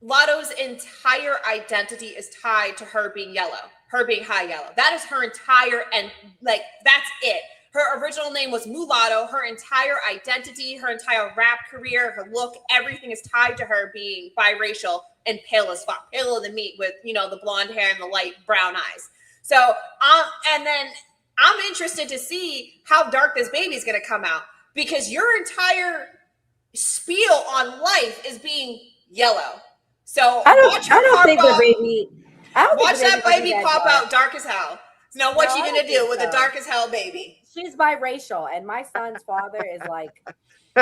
Latto's entire identity is tied to her being yellow, her being high yellow. That is her entire, and like, that's it. Her original name was Mulatto. Her entire identity, her entire rap career, her look, everything is tied to her being biracial and pale as fuck, paler than me with, you know, the blonde hair and the light brown eyes. So, and then I'm interested to see how dark this baby is going to come out, because your entire spiel on life is being yellow. So I don't think the baby. Watch that baby pop out dark as hell. Now, what you gonna do with a dark as hell baby? She's biracial, and my son's father is like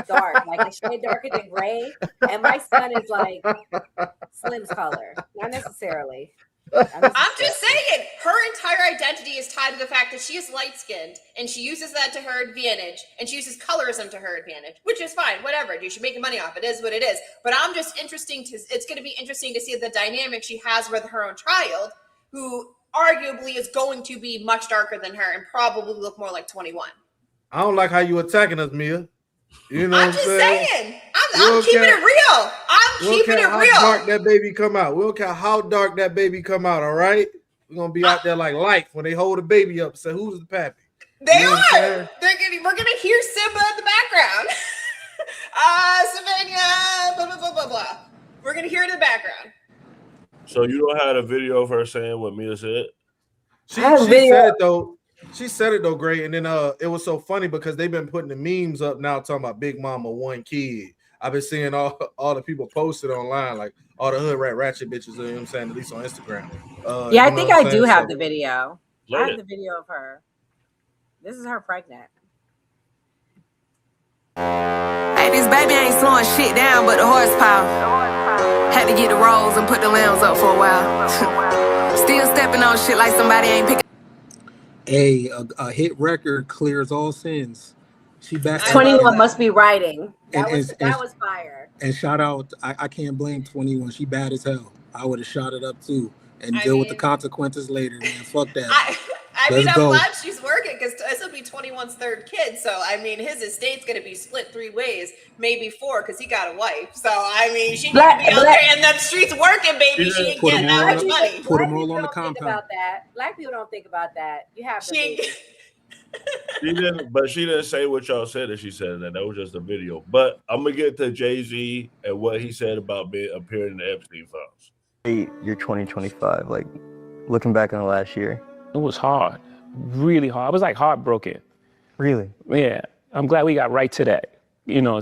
dark, like a shade darker than Gray, and my son is like Slim's color, not necessarily. I'm just saying, her entire identity is tied to the fact that she is light-skinned, and she uses that to her advantage, and she uses colorism to her advantage, which is fine, whatever. You should make money off it. Is what it is. But I'm just it's going to be interesting to see the dynamic she has with her own child, who arguably is going to be much darker than her and probably look more like 21. I don't like how you attacking us, Mia. You know what I'm saying? I'm keeping it real. I'm keeping it real. How dark that baby come out. We don't care how dark that baby come out, all right? We're going to be out there like life when they hold a baby up and say, who's the pappy? They are. We're going to hear Simba in the background. Savannah, blah, blah, blah, blah, blah. We're going to hear it in the background. So you don't have a video of her saying what Mia said? She said it though. She said it though, great. And then it was so funny because they've been putting the memes up now talking about Big Mama, one kid. I've been seeing all the people posted online, like all the hood rat ratchet bitches, you know what I'm saying, at least on Instagram. Yeah, I think I do have the video. I have the video of her. This is her pregnant. Hey, this baby ain't slowing shit down but the horsepower. Had to get the rolls and put the lambs up for a while. Still stepping on shit like somebody ain't picking. Hey, a hit record clears all sins. She back. 21 must be writing. That And was fire. And shout out, I can't blame 21. She bad as hell. I would have shot it up too and deal with the consequences later, man. Fuck that. I mean, I'm glad she's working because this will be 21's third kid. So, I mean, his estate's going to be split 3 ways, maybe 4 because he got a wife. So, I mean, she needs to be out there in the streets working, baby. She ain't getting that much money. Put them all on the compound. About that. Black people don't think about that. You have to. She didn't say what y'all said that she said that. That was just a video. But I'm gonna get to Jay-Z and what he said about appearing in the Epstein files. Your 2025, like looking back on the last year. It was hard, really hard. I was like heartbroken. Really? Yeah. I'm glad we got right to that,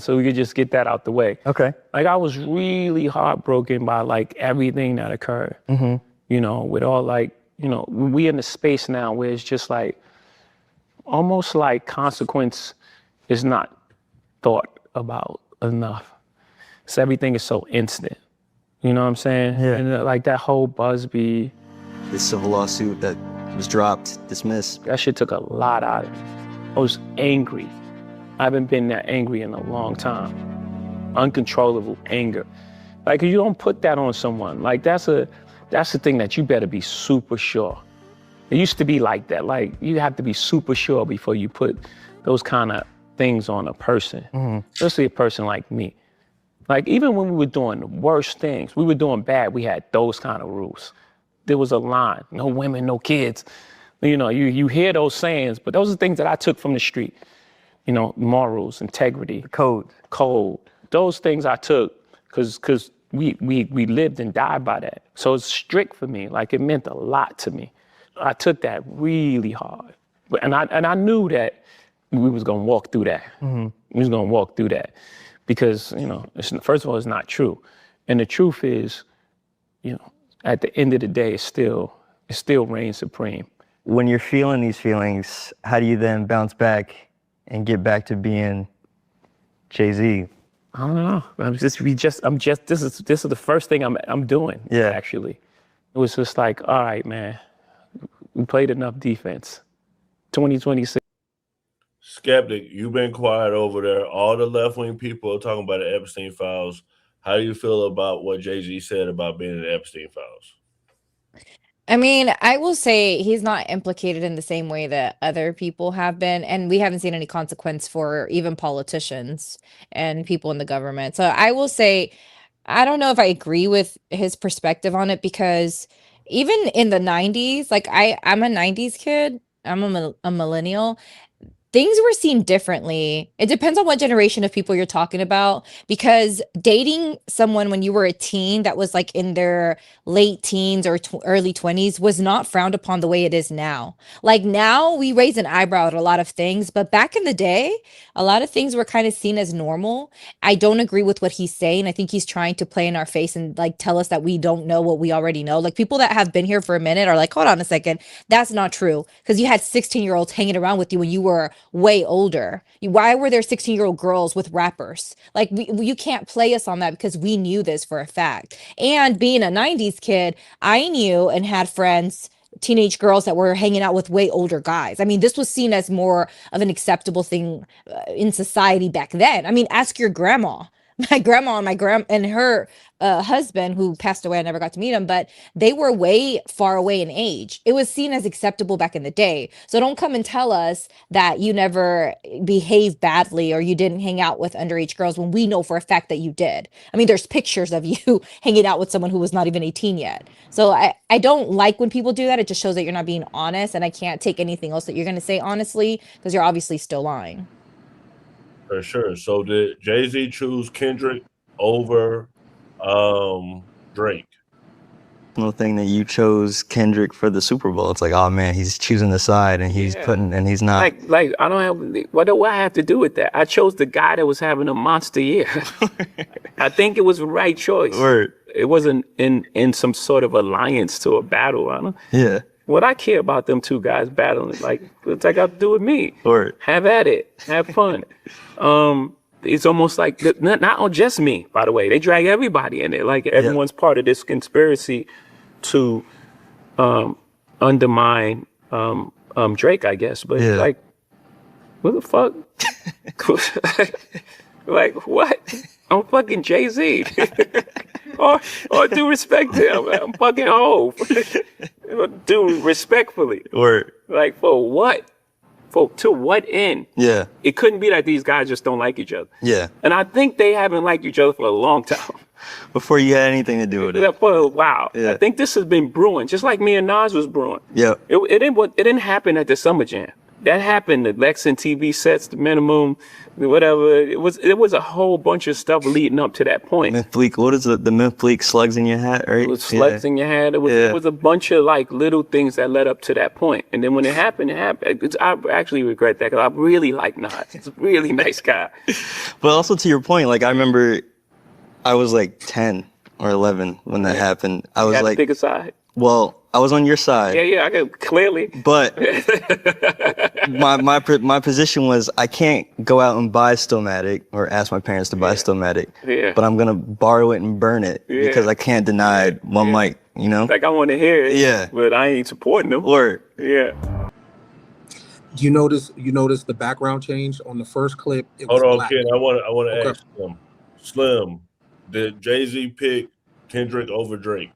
so we could just get that out the way. Okay. Like I was really heartbroken by like everything that occurred. Mm-hmm. With all like, we in the space now where it's just like, almost like consequence is not thought about enough. So everything is so instant. You know what I'm saying? Yeah. And like that whole Busby. The civil lawsuit that was dropped, dismissed. That shit took a lot out of me. I was angry. I haven't been that angry in a long time. Uncontrollable anger. Like, you don't put that on someone. Like, that's the thing that you better be super sure. It used to be like that. Like, you have to be super sure before you put those kind of things on a person, especially a person like me. Like, even when we were doing the worst things, we were doing bad, we had those kind of rules. There was a line, no women, no kids. You know, you hear those sayings, but those are things that I took from the street. You know, morals, integrity. Code. Those things I took because we lived and died by that. So it's strict for me. Like, it meant a lot to me. I took that really hard. And I knew that we was gonna walk through that. We was gonna walk through that. Because, you know, first of all, it's not true. And the truth is, you know, at the end of the day, it still reigns supreme. When you're feeling these feelings, how do you then bounce back and get back to being Jay-Z? I don't know. This is the first thing I'm doing. Yeah. Actually, it was just like, all right, man, we played enough defense. 2026. Skeptic, you've been quiet over there. All the left-wing people are talking about the Epstein files. How do you feel about what Jay-Z said about being in the Epstein files? I mean, I will say he's not implicated in the same way that other people have been, and we haven't seen any consequence for even politicians and people in the government. So I will say, I don't know if I agree with his perspective on it, because even in the 90s, like I'm a 90s kid, I'm a millennial. Things were seen differently. It depends on what generation of people you're talking about, because dating someone when you were a teen that was like in their late teens or early 20s was not frowned upon the way it is now. Like, now we raise an eyebrow at a lot of things, but back in the day, a lot of things were kind of seen as normal. I don't agree with what he's saying. I think he's trying to play in our face and like tell us that we don't know what we already know. Like, people that have been here for a minute are like, hold on a second, that's not true. Because you had 16-year-olds hanging around with you when you were way older. Why were there 16-year-old girls with rappers? Like, you can't play us on that, because we knew this for a fact. And being a 90s kid, I knew and had friends, teenage girls that were hanging out with way older guys. I mean, this was seen as more of an acceptable thing in society back then. I mean, ask your grandma. My grandma and her husband, who passed away, I never got to meet him, but they were way far away in age. It was seen as acceptable back in the day. So don't come and tell us that you never behaved badly or you didn't hang out with underage girls when we know for a fact that you did. I mean, there's pictures of you hanging out with someone who was not even 18 yet. So I don't like when people do that. It just shows that you're not being honest, and I can't take anything else that you're going to say honestly, because you're obviously still lying. For sure. So did Jay-Z choose Kendrick over Drake? The thing that you chose Kendrick for the Super Bowl, it's like, oh man, he's choosing the side and he's he's not. Like I don't have, what do I have to do with that? I chose the guy that was having a monster year. I think it was the right choice. Word. It wasn't in some sort of alliance to a battle. I don't. Yeah. What I care about them two guys battling, like, what's that got to do with me? Word. Have at it. Have fun. It's almost like, not just me, by the way. They drag everybody in it. Like, everyone's part of this conspiracy to undermine Drake, I guess. But like, what the fuck? Like, what? I'm fucking Jay-Z. or due respect to him. I'm fucking Hov. Do respectfully. Word. Like, for what? To what end? Yeah. It couldn't be that these guys just don't like each other. Yeah. And I think they haven't liked each other for a long time. Before you had anything to do with it. For a while. Yeah. I think this has been brewing, just like me and Nas was brewing. Yeah. It didn't happen at the Summer Jam. That happened, the Lex and TV sets, the minimum, whatever. It was a whole bunch of stuff leading up to that point. Myth Bleak, what is the Myth Bleak slugs in your hat, right? It was slugs in your hat. It was a bunch of like little things that led up to that point. And then when it happened, I actually regret that, because I really like Nas. He's a really nice guy. But also to your point, like I remember I was like 10 or 11 when that happened. I was like, pick a side. Well, I was on your side. Yeah, I can clearly. But my position was, I can't go out and buy Stillmatic or ask my parents to buy Stillmatic. Yeah. But I'm gonna borrow it and burn it because I can't deny one mic. You know? Like I want to hear it. Yeah. But I ain't supporting them. Word. Yeah. Do you notice the background change on the first clip? It was Hold on, black. Ken. I want to Okay. ask Slim, did Jay-Z pick Kendrick over Drake?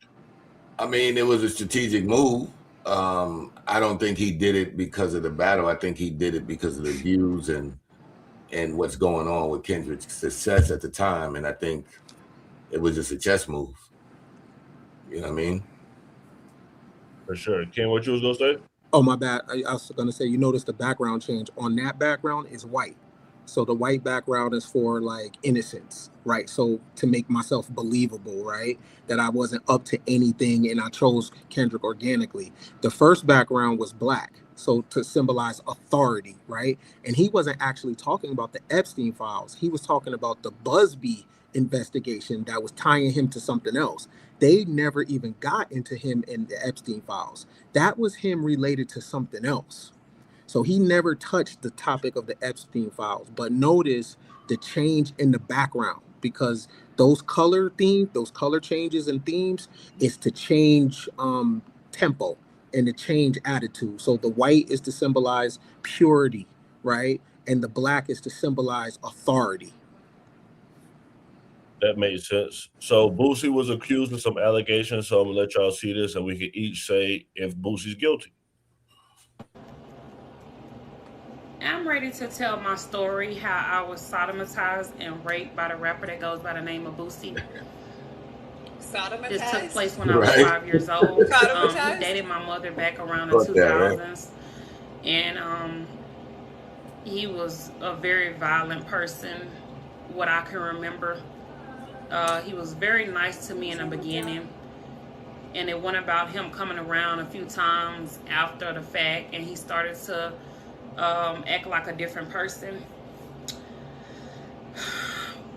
I mean, it was a strategic move. I don't think he did it because of the battle. I think he did it because of the views and what's going on with Kendrick's success at the time. And I think it was just a chess move. You know what I mean? For sure. Ken, what you was gonna say? Oh, my bad. I was going to say, you notice the background change on that background is white. So the white background is for like innocence, right? So to make myself believable, right? That I wasn't up to anything and I chose Kendrick organically. The first background was black. So to symbolize authority, right? And he wasn't actually talking about the Epstein files. He was talking about the Busby investigation that was tying him to something else. They never even got into him in the Epstein files. That was him related to something else. So he never touched the topic of the Epstein files. But notice the change in the background, because those color changes and themes is to change tempo and to change attitude. So the white is to symbolize purity, right? And the black is to symbolize authority. That made sense. So Boosie was accused of some allegations. So I'm gonna let y'all see this, and we can each say if Boosie's guilty. I'm ready to tell my story, how I was sodomized and raped by the rapper that goes by the name of Boosie. Sodomized? This took place when I was 5 years old. He dated my mother back around the 2000s. And he was a very violent person, what I can remember. He was very nice to me in the beginning. And it went about him coming around a few times after the fact, and he started to act like a different person.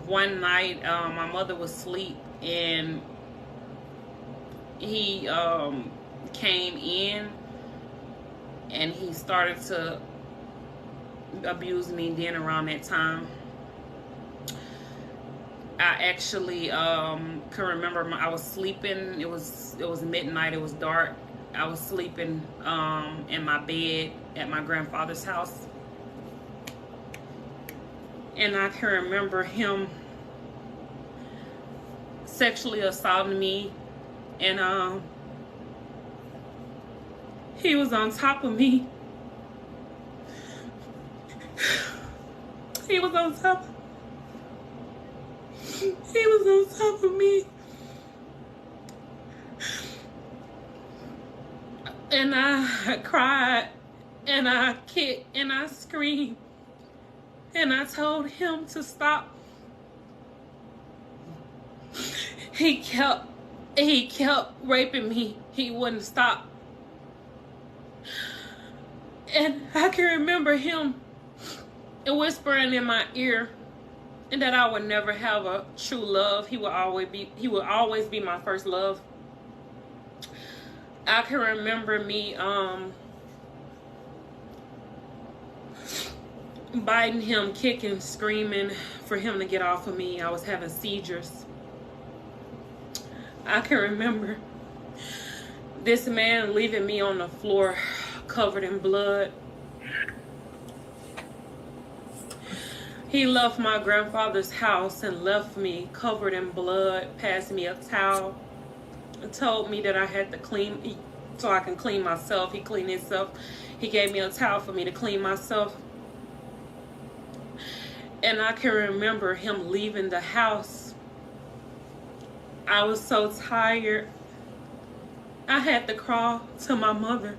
One night, my mother was asleep, and he came in, and he started to abuse me then around that time. I actually can remember I was sleeping. It was midnight. It was dark. I was sleeping in my bed at my grandfather's house. And I can remember him sexually assaulting me. And he was on top of me. He was on top of me. And I cried, and I kicked, and I screamed, and I told him to stop. He kept raping me. He wouldn't stop. And I can remember him whispering in my ear and that I would never have a true love. He would always be my first love. I can remember me biting him, kicking, screaming for him to get off of me. I was having seizures. I can remember this man leaving me on the floor covered in blood. He left my grandfather's house and left me covered in blood, passed me a towel, and told me that I had to clean so I can clean myself. He cleaned himself. He gave me a towel for me to clean myself. And I can remember him leaving the house. I was so tired. I had to crawl to my mother,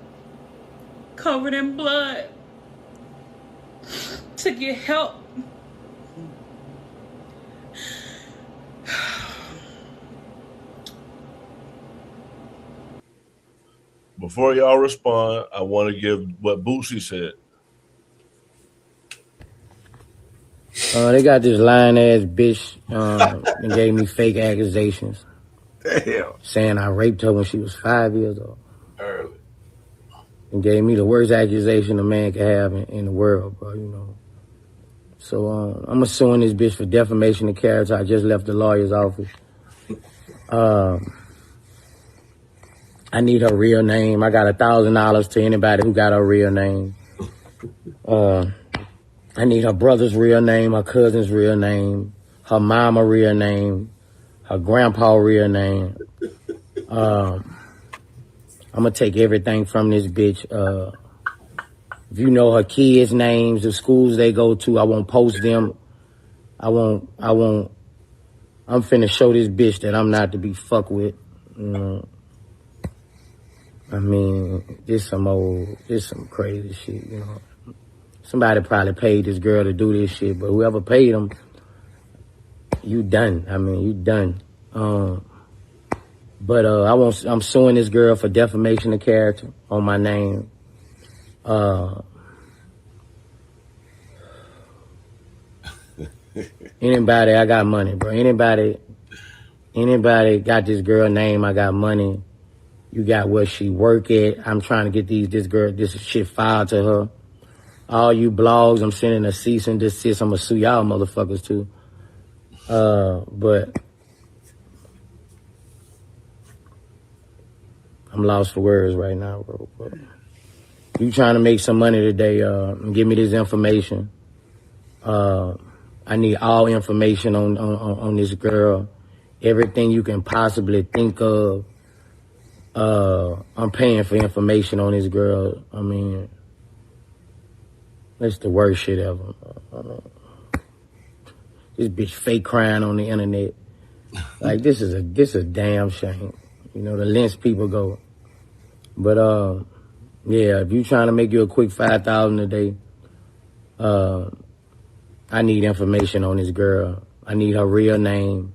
covered in blood, to get help. Before y'all respond, I want to give what Boosie said. They got this lying ass bitch and gave me fake accusations. Damn. Saying I raped her when she was 5 years old. Early. And gave me the worst accusation a man could have in the world, bro, you know. So I'm suing this bitch for defamation of character. I just left the lawyer's office. I need her real name. I got $1,000 to anybody who got her real name. I need her brother's real name, her cousin's real name, her mama real name, her grandpa real name. I'm gonna take everything from this bitch. If you know her kids' names, the schools they go to, I won't post them. I'm finna show this bitch that I'm not to be fucked with. I mean, this some crazy shit, you know. Somebody probably paid this girl to do this shit, but whoever paid them, you done. I mean, you done. But I'm suing this girl for defamation of character on my name. Anybody, I got money, bro. Anybody got this girl name, I got money. You got where she work at. I'm trying to get this shit filed to her. All you blogs, I'm sending a cease and desist. I'm gonna sue y'all motherfuckers too. But I'm lost for words right now, bro. But you trying to make some money today, and give me this information. I need all information on this girl. Everything you can possibly think of. I'm paying for information on this girl. I mean, that's the worst shit ever. This bitch fake crying on the internet. Like, this is a damn shame. You know, the lengths people go. But, yeah, if you trying to make you a quick $5,000 a day, I need information on this girl. I need her real name,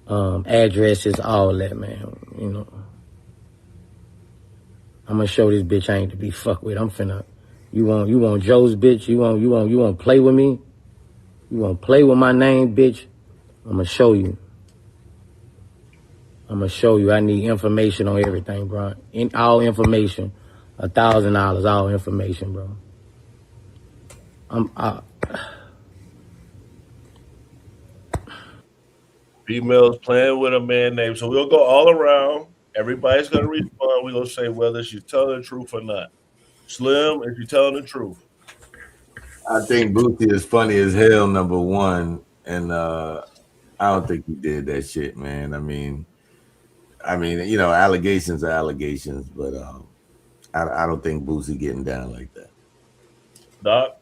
addresses, all that, man. You know, I'm gonna show this bitch I ain't to be fucked with. I'm finna. You want Joe's bitch? You want play with me? You want play with my name, bitch? I'm gonna show you. I need information on everything, bro. All information. $1,000, all information, bro. Females playing with a man name. So we'll go all around. Everybody's gonna respond. We're gonna say whether she's telling the truth or not. Slim, if you're telling the truth. I think Boosie is funny as hell, number one. And I don't think he did that shit, man. I mean, you know, allegations are allegations, but I don't think Boosie getting down like that. Doc?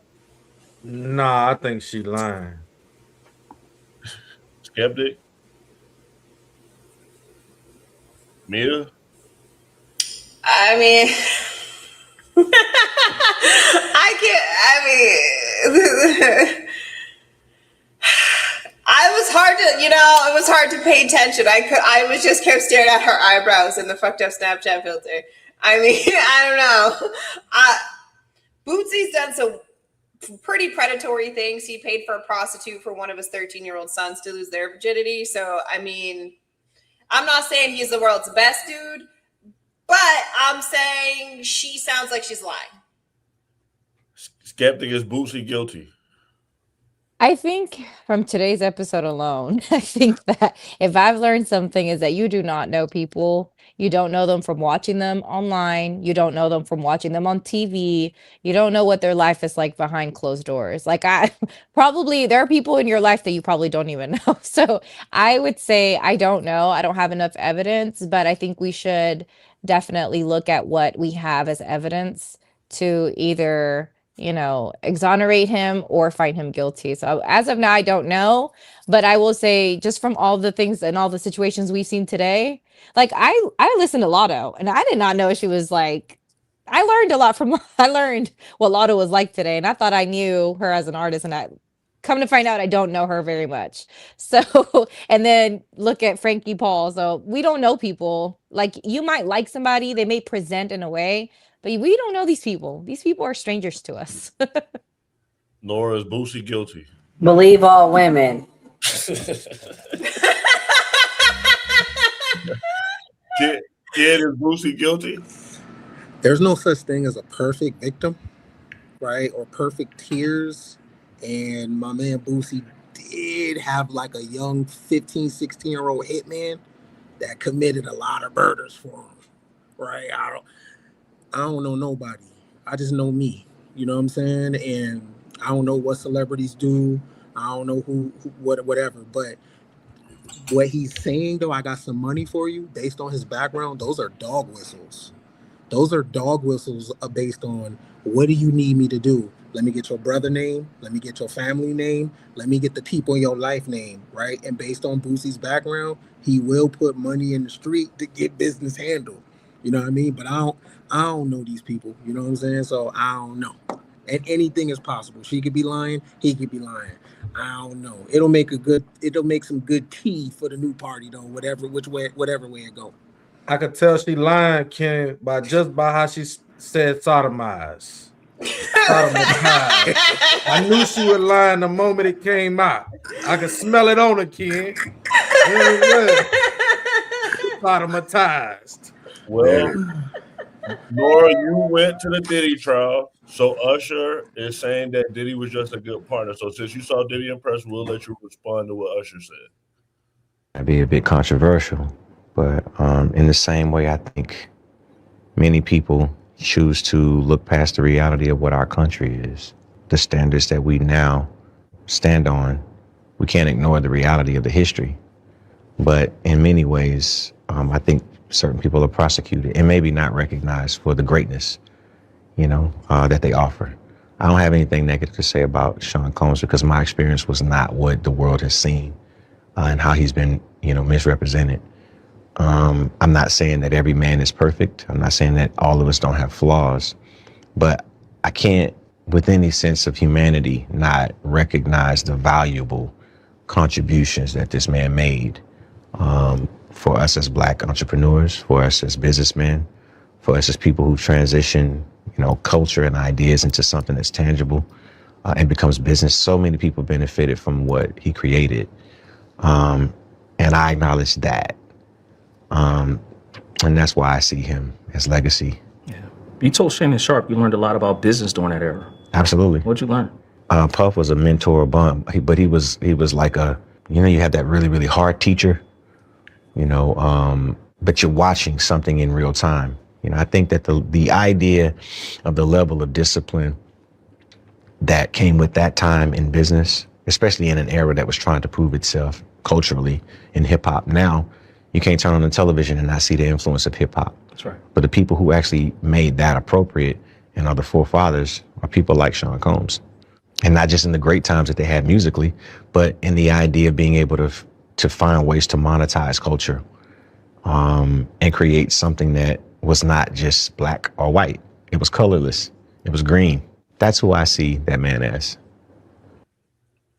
Nah, I think she lying. Skeptic? Mia? I mean, it was hard to pay attention. I was just kept staring at her eyebrows and the fucked up Snapchat filter. I mean, I don't know. Bootsy's done some pretty predatory things. He paid for a prostitute for one of his 13-year-old sons to lose their virginity. So, I mean, I'm not saying he's the world's best dude, but I'm saying she sounds like she's lying. Skeptic, is Boosie guilty? I think from today's episode alone, I think that if I've learned something is that you do not know people. You don't know them from watching them online. You don't know them from watching them on TV. You don't know what their life is like behind closed doors. Like, there are people in your life that you probably don't even know. So I would say, I don't know. I don't have enough evidence, but I think we should definitely look at what we have as evidence to either, exonerate him or find him guilty. So as of now, I don't know, but I will say, just from all the things and all the situations we've seen today, like I listened to Latto and I did not know she was like, I learned what Latto was like today. And I thought I knew her as an artist, and I come to find out I don't know her very much. So, and then look at Frankie Paul. So we don't know people. Like, you might like somebody, they may present in a way, but we don't know these people. These people are strangers to us. Nora, is Boosie guilty? Believe all women. Kid, is Boosie guilty? There's no such thing as a perfect victim, right? Or perfect tears. And my man Boosie did have like a young 15, 16-year-old hitman that committed a lot of murders for him. right? I don't know nobody. I just know me. You know what I'm saying? And I don't know what celebrities do. I don't know whatever. But what he's saying, though, I got some money for you, based on his background, those are dog whistles. Those are dog whistles based on, what do you need me to do? Let me get your brother name. Let me get your family name. Let me get the people in your life name, right? And based on Boosie's background, he will put money in the street to get business handled. You know what I mean? But I don't know these people. You know what I'm saying? So I don't know. And anything is possible. She could be lying. He could be lying. I don't know. It'll make some good tea for the new party, though. Whatever way it go. I could tell she lying, Ken, by how she said sodomize. Sodomized. I knew she was lying the moment it came out. I could smell it on her, Ken. Sodomized. Well, Nora, you went to the Diddy trial. So Usher is saying that Diddy was just a good partner. So since you saw Diddy in press, we'll let you respond to what Usher said. That'd be a bit controversial, but in the same way, I think many people choose to look past the reality of what our country is, the standards that we now stand on. We can't ignore the reality of the history, but in many ways, I think certain people are prosecuted and maybe not recognized for the greatness, that they offer. I don't have anything negative to say about Sean Combs because my experience was not what the world has seen and how he's been, misrepresented. I'm not saying that every man is perfect. I'm not saying that all of us don't have flaws, but I can't, with any sense of humanity, not recognize the valuable contributions that this man made for us as Black entrepreneurs, for us as businessmen, for us as people who transition, culture and ideas into something that's tangible and becomes business. So many people benefited from what he created. And I acknowledge that. And that's why I see him as legacy. Yeah. You told Shannon Sharp you learned a lot about business during that era. Absolutely. What'd you learn? Puff was a mentor, but he was like you had that really, really hard teacher, but you're watching something in real time. I think that the idea of the level of discipline that came with that time in business, especially in an era that was trying to prove itself culturally in hip hop. Now, you can't turn on the television and not see the influence of hip hop. That's right. But the people who actually made that appropriate and are the forefathers are people like Sean Combs. And not just in the great times that they had musically, but in the idea of being able to find ways to monetize culture and create something that was not just Black or white. It was colorless. It was green. That's who I see that man as.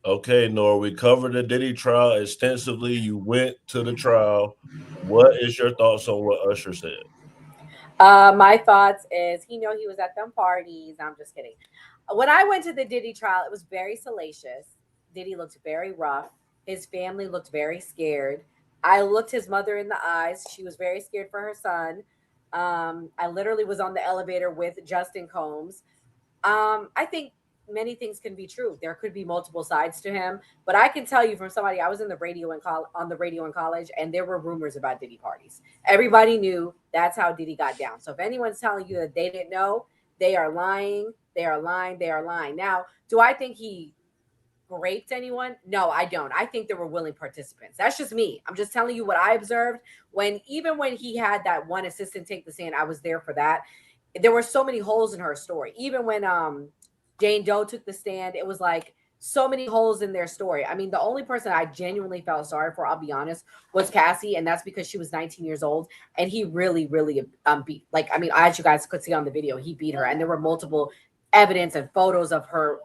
Okay, Nora, we covered the Diddy trial extensively. You went to the trial. What is your thoughts on what Usher said? My thoughts is he was at them parties. I'm just kidding. When I went to the Diddy trial, it was very salacious. Diddy looked very rough. His family looked very scared. I looked his mother in the eyes. She was very scared for her son. I literally was on the elevator with Justin Combs. I think many things can be true. There could be multiple sides to him, but I can tell you from somebody, I was in the radio on the radio in college, and there were rumors about Diddy parties. Everybody knew that's how Diddy got down. So if anyone's telling you that they didn't know, they are lying. They are lying. They are lying. Now, do I think he raped anyone? No, I don't. I think there were willing participants. That's just me. I'm just telling you what I observed. Even when he had that one assistant take the stand, I was there for that. There were so many holes in her story. Even when Jane Doe took the stand, it was like so many holes in their story. I mean, the only person I genuinely felt sorry for, I'll be honest, was Cassie, and that's because she was 19 years old, and he really, really beat. As you guys could see on the video, he beat her, and there were multiple evidence and photos of her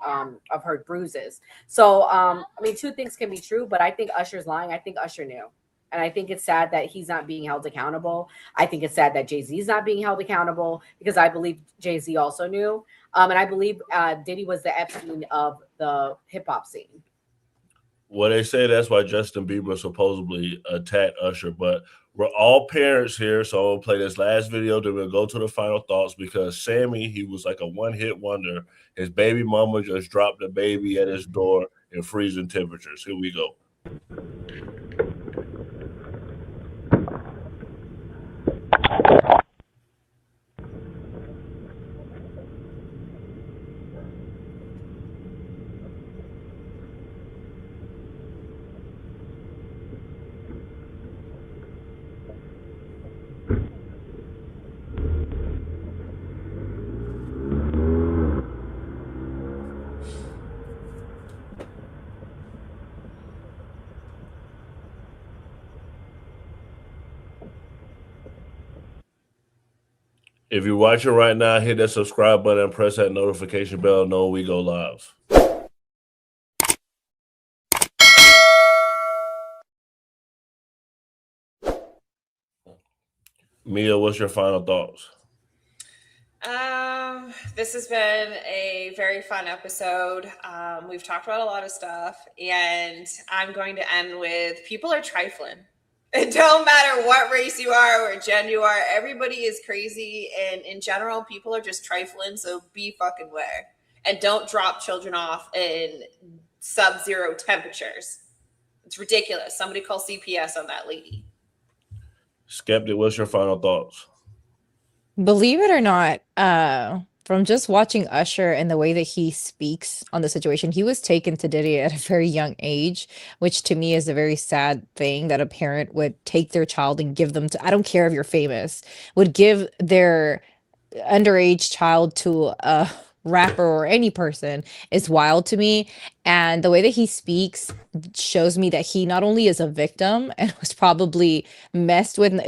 bruises. So, two things can be true, but I think Usher's lying. I think Usher knew. And I think it's sad that he's not being held accountable. I think it's sad that Jay-Z's not being held accountable because I believe Jay-Z also knew. And I believe Diddy was the Epstein of the hip hop scene. Well, they say that's why Justin Bieber supposedly attacked Usher, but we're all parents here, so I'll play this last video, then we'll go to the final thoughts because Sammy, he was like a one-hit wonder. His baby mama just dropped the baby at his door in freezing temperatures. Here we go. If you're watching right now, hit that subscribe button and press that notification bell. Know we go live. Mia, what's your final thoughts? This has been a very fun episode. We've talked about a lot of stuff, and I'm going to end with people are trifling. It don't matter what race you are or gen you are. Everybody is crazy, and in general, people are just trifling. So be fucking aware, and don't drop children off in sub-zero temperatures. It's ridiculous. Somebody call CPS on that lady. Skeptic, what's your final thoughts? Believe it or not, from just watching Usher and the way that he speaks on the situation, he was taken to Diddy at a very young age, which to me is a very sad thing that a parent would take their child and give them to, I don't care if you're famous, would give their underage child to a rapper or any person is wild to me. And the way that he speaks shows me that he not only is a victim and was probably messed with,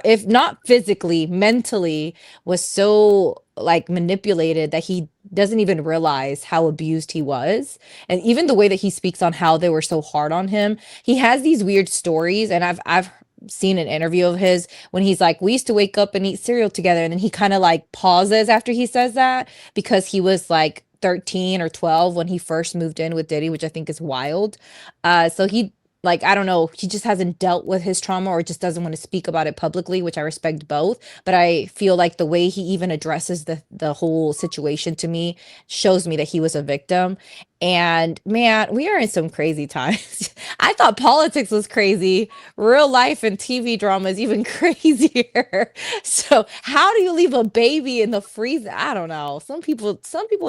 if not physically, mentally, was so like manipulated that he doesn't even realize how abused he was. And even the way that he speaks on how they were so hard on him, he has these weird stories. And I've seen an interview of his when he's like, we used to wake up and eat cereal together, and then he kind of like pauses after he says that because he was like 13 or 12 when he first moved in with Diddy, which I think is wild. So he, like, I don't know, he just hasn't dealt with his trauma or just doesn't want to speak about it publicly, which I respect both. But I feel like the way he even addresses the whole situation to me shows me that he was a victim. And man, we are in some crazy times. I thought politics was crazy. Real life and TV drama is even crazier. So how do you leave a baby in the freezer? I don't know. Some people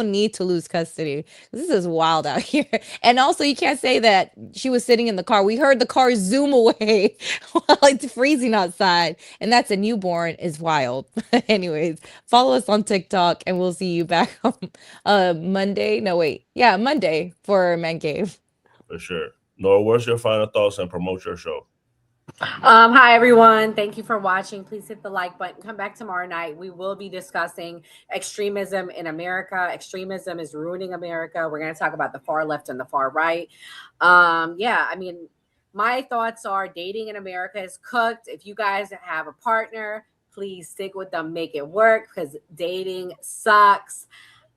need to lose custody. This is wild out here. And also you can't say that she was sitting in the car. We heard the car zoom away while it's freezing outside. And that's a newborn is wild. Anyways, follow us on TikTok and we'll see you back on Monday. No, wait. Yeah, Monday for Man Cave. For sure. Nora, what's your final thoughts and promote your show? Hi everyone. Thank you for watching. Please hit the like button. Come back tomorrow night. We will be discussing extremism in America. Extremism is ruining America. We're going to talk about the far left and the far right. Yeah, I mean, my thoughts are dating in America is cooked. If you guys have a partner, please stick with them, make it work because dating sucks.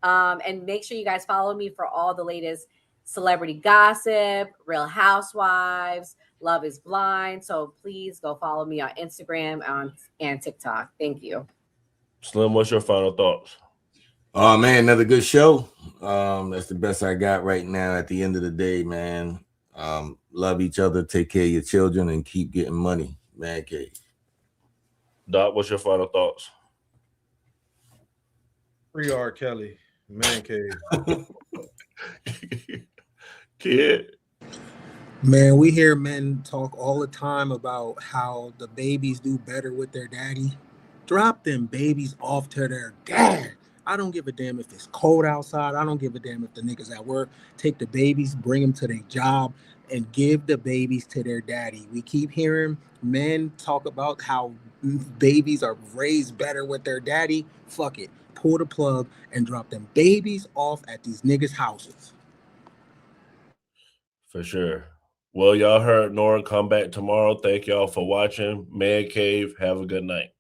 And make sure you guys follow me for all the latest celebrity gossip, Real Housewives, Love is Blind. So please go follow me on Instagram and TikTok. Thank you. Slim, what's your final thoughts? Oh man, another good show. That's the best I got right now at the end of the day, man. Love each other, take care of your children, and keep getting money. Man cave. Doc, what's your final thoughts? Free R. Kelly, Man cave. Kid. Man, we hear men talk all the time about how the babies do better with their daddy. Drop them babies off to their dad. I don't give a damn if it's cold outside. I don't give a damn if the niggas at work. Take the babies, bring them to their job, and give the babies to their daddy. We keep hearing men talk about how babies are raised better with their daddy. Fuck it. Pull the plug and drop them babies off at these niggas' houses. For sure. Well, y'all heard Nora come back tomorrow. Thank y'all for watching. Man Cave. Have a good night.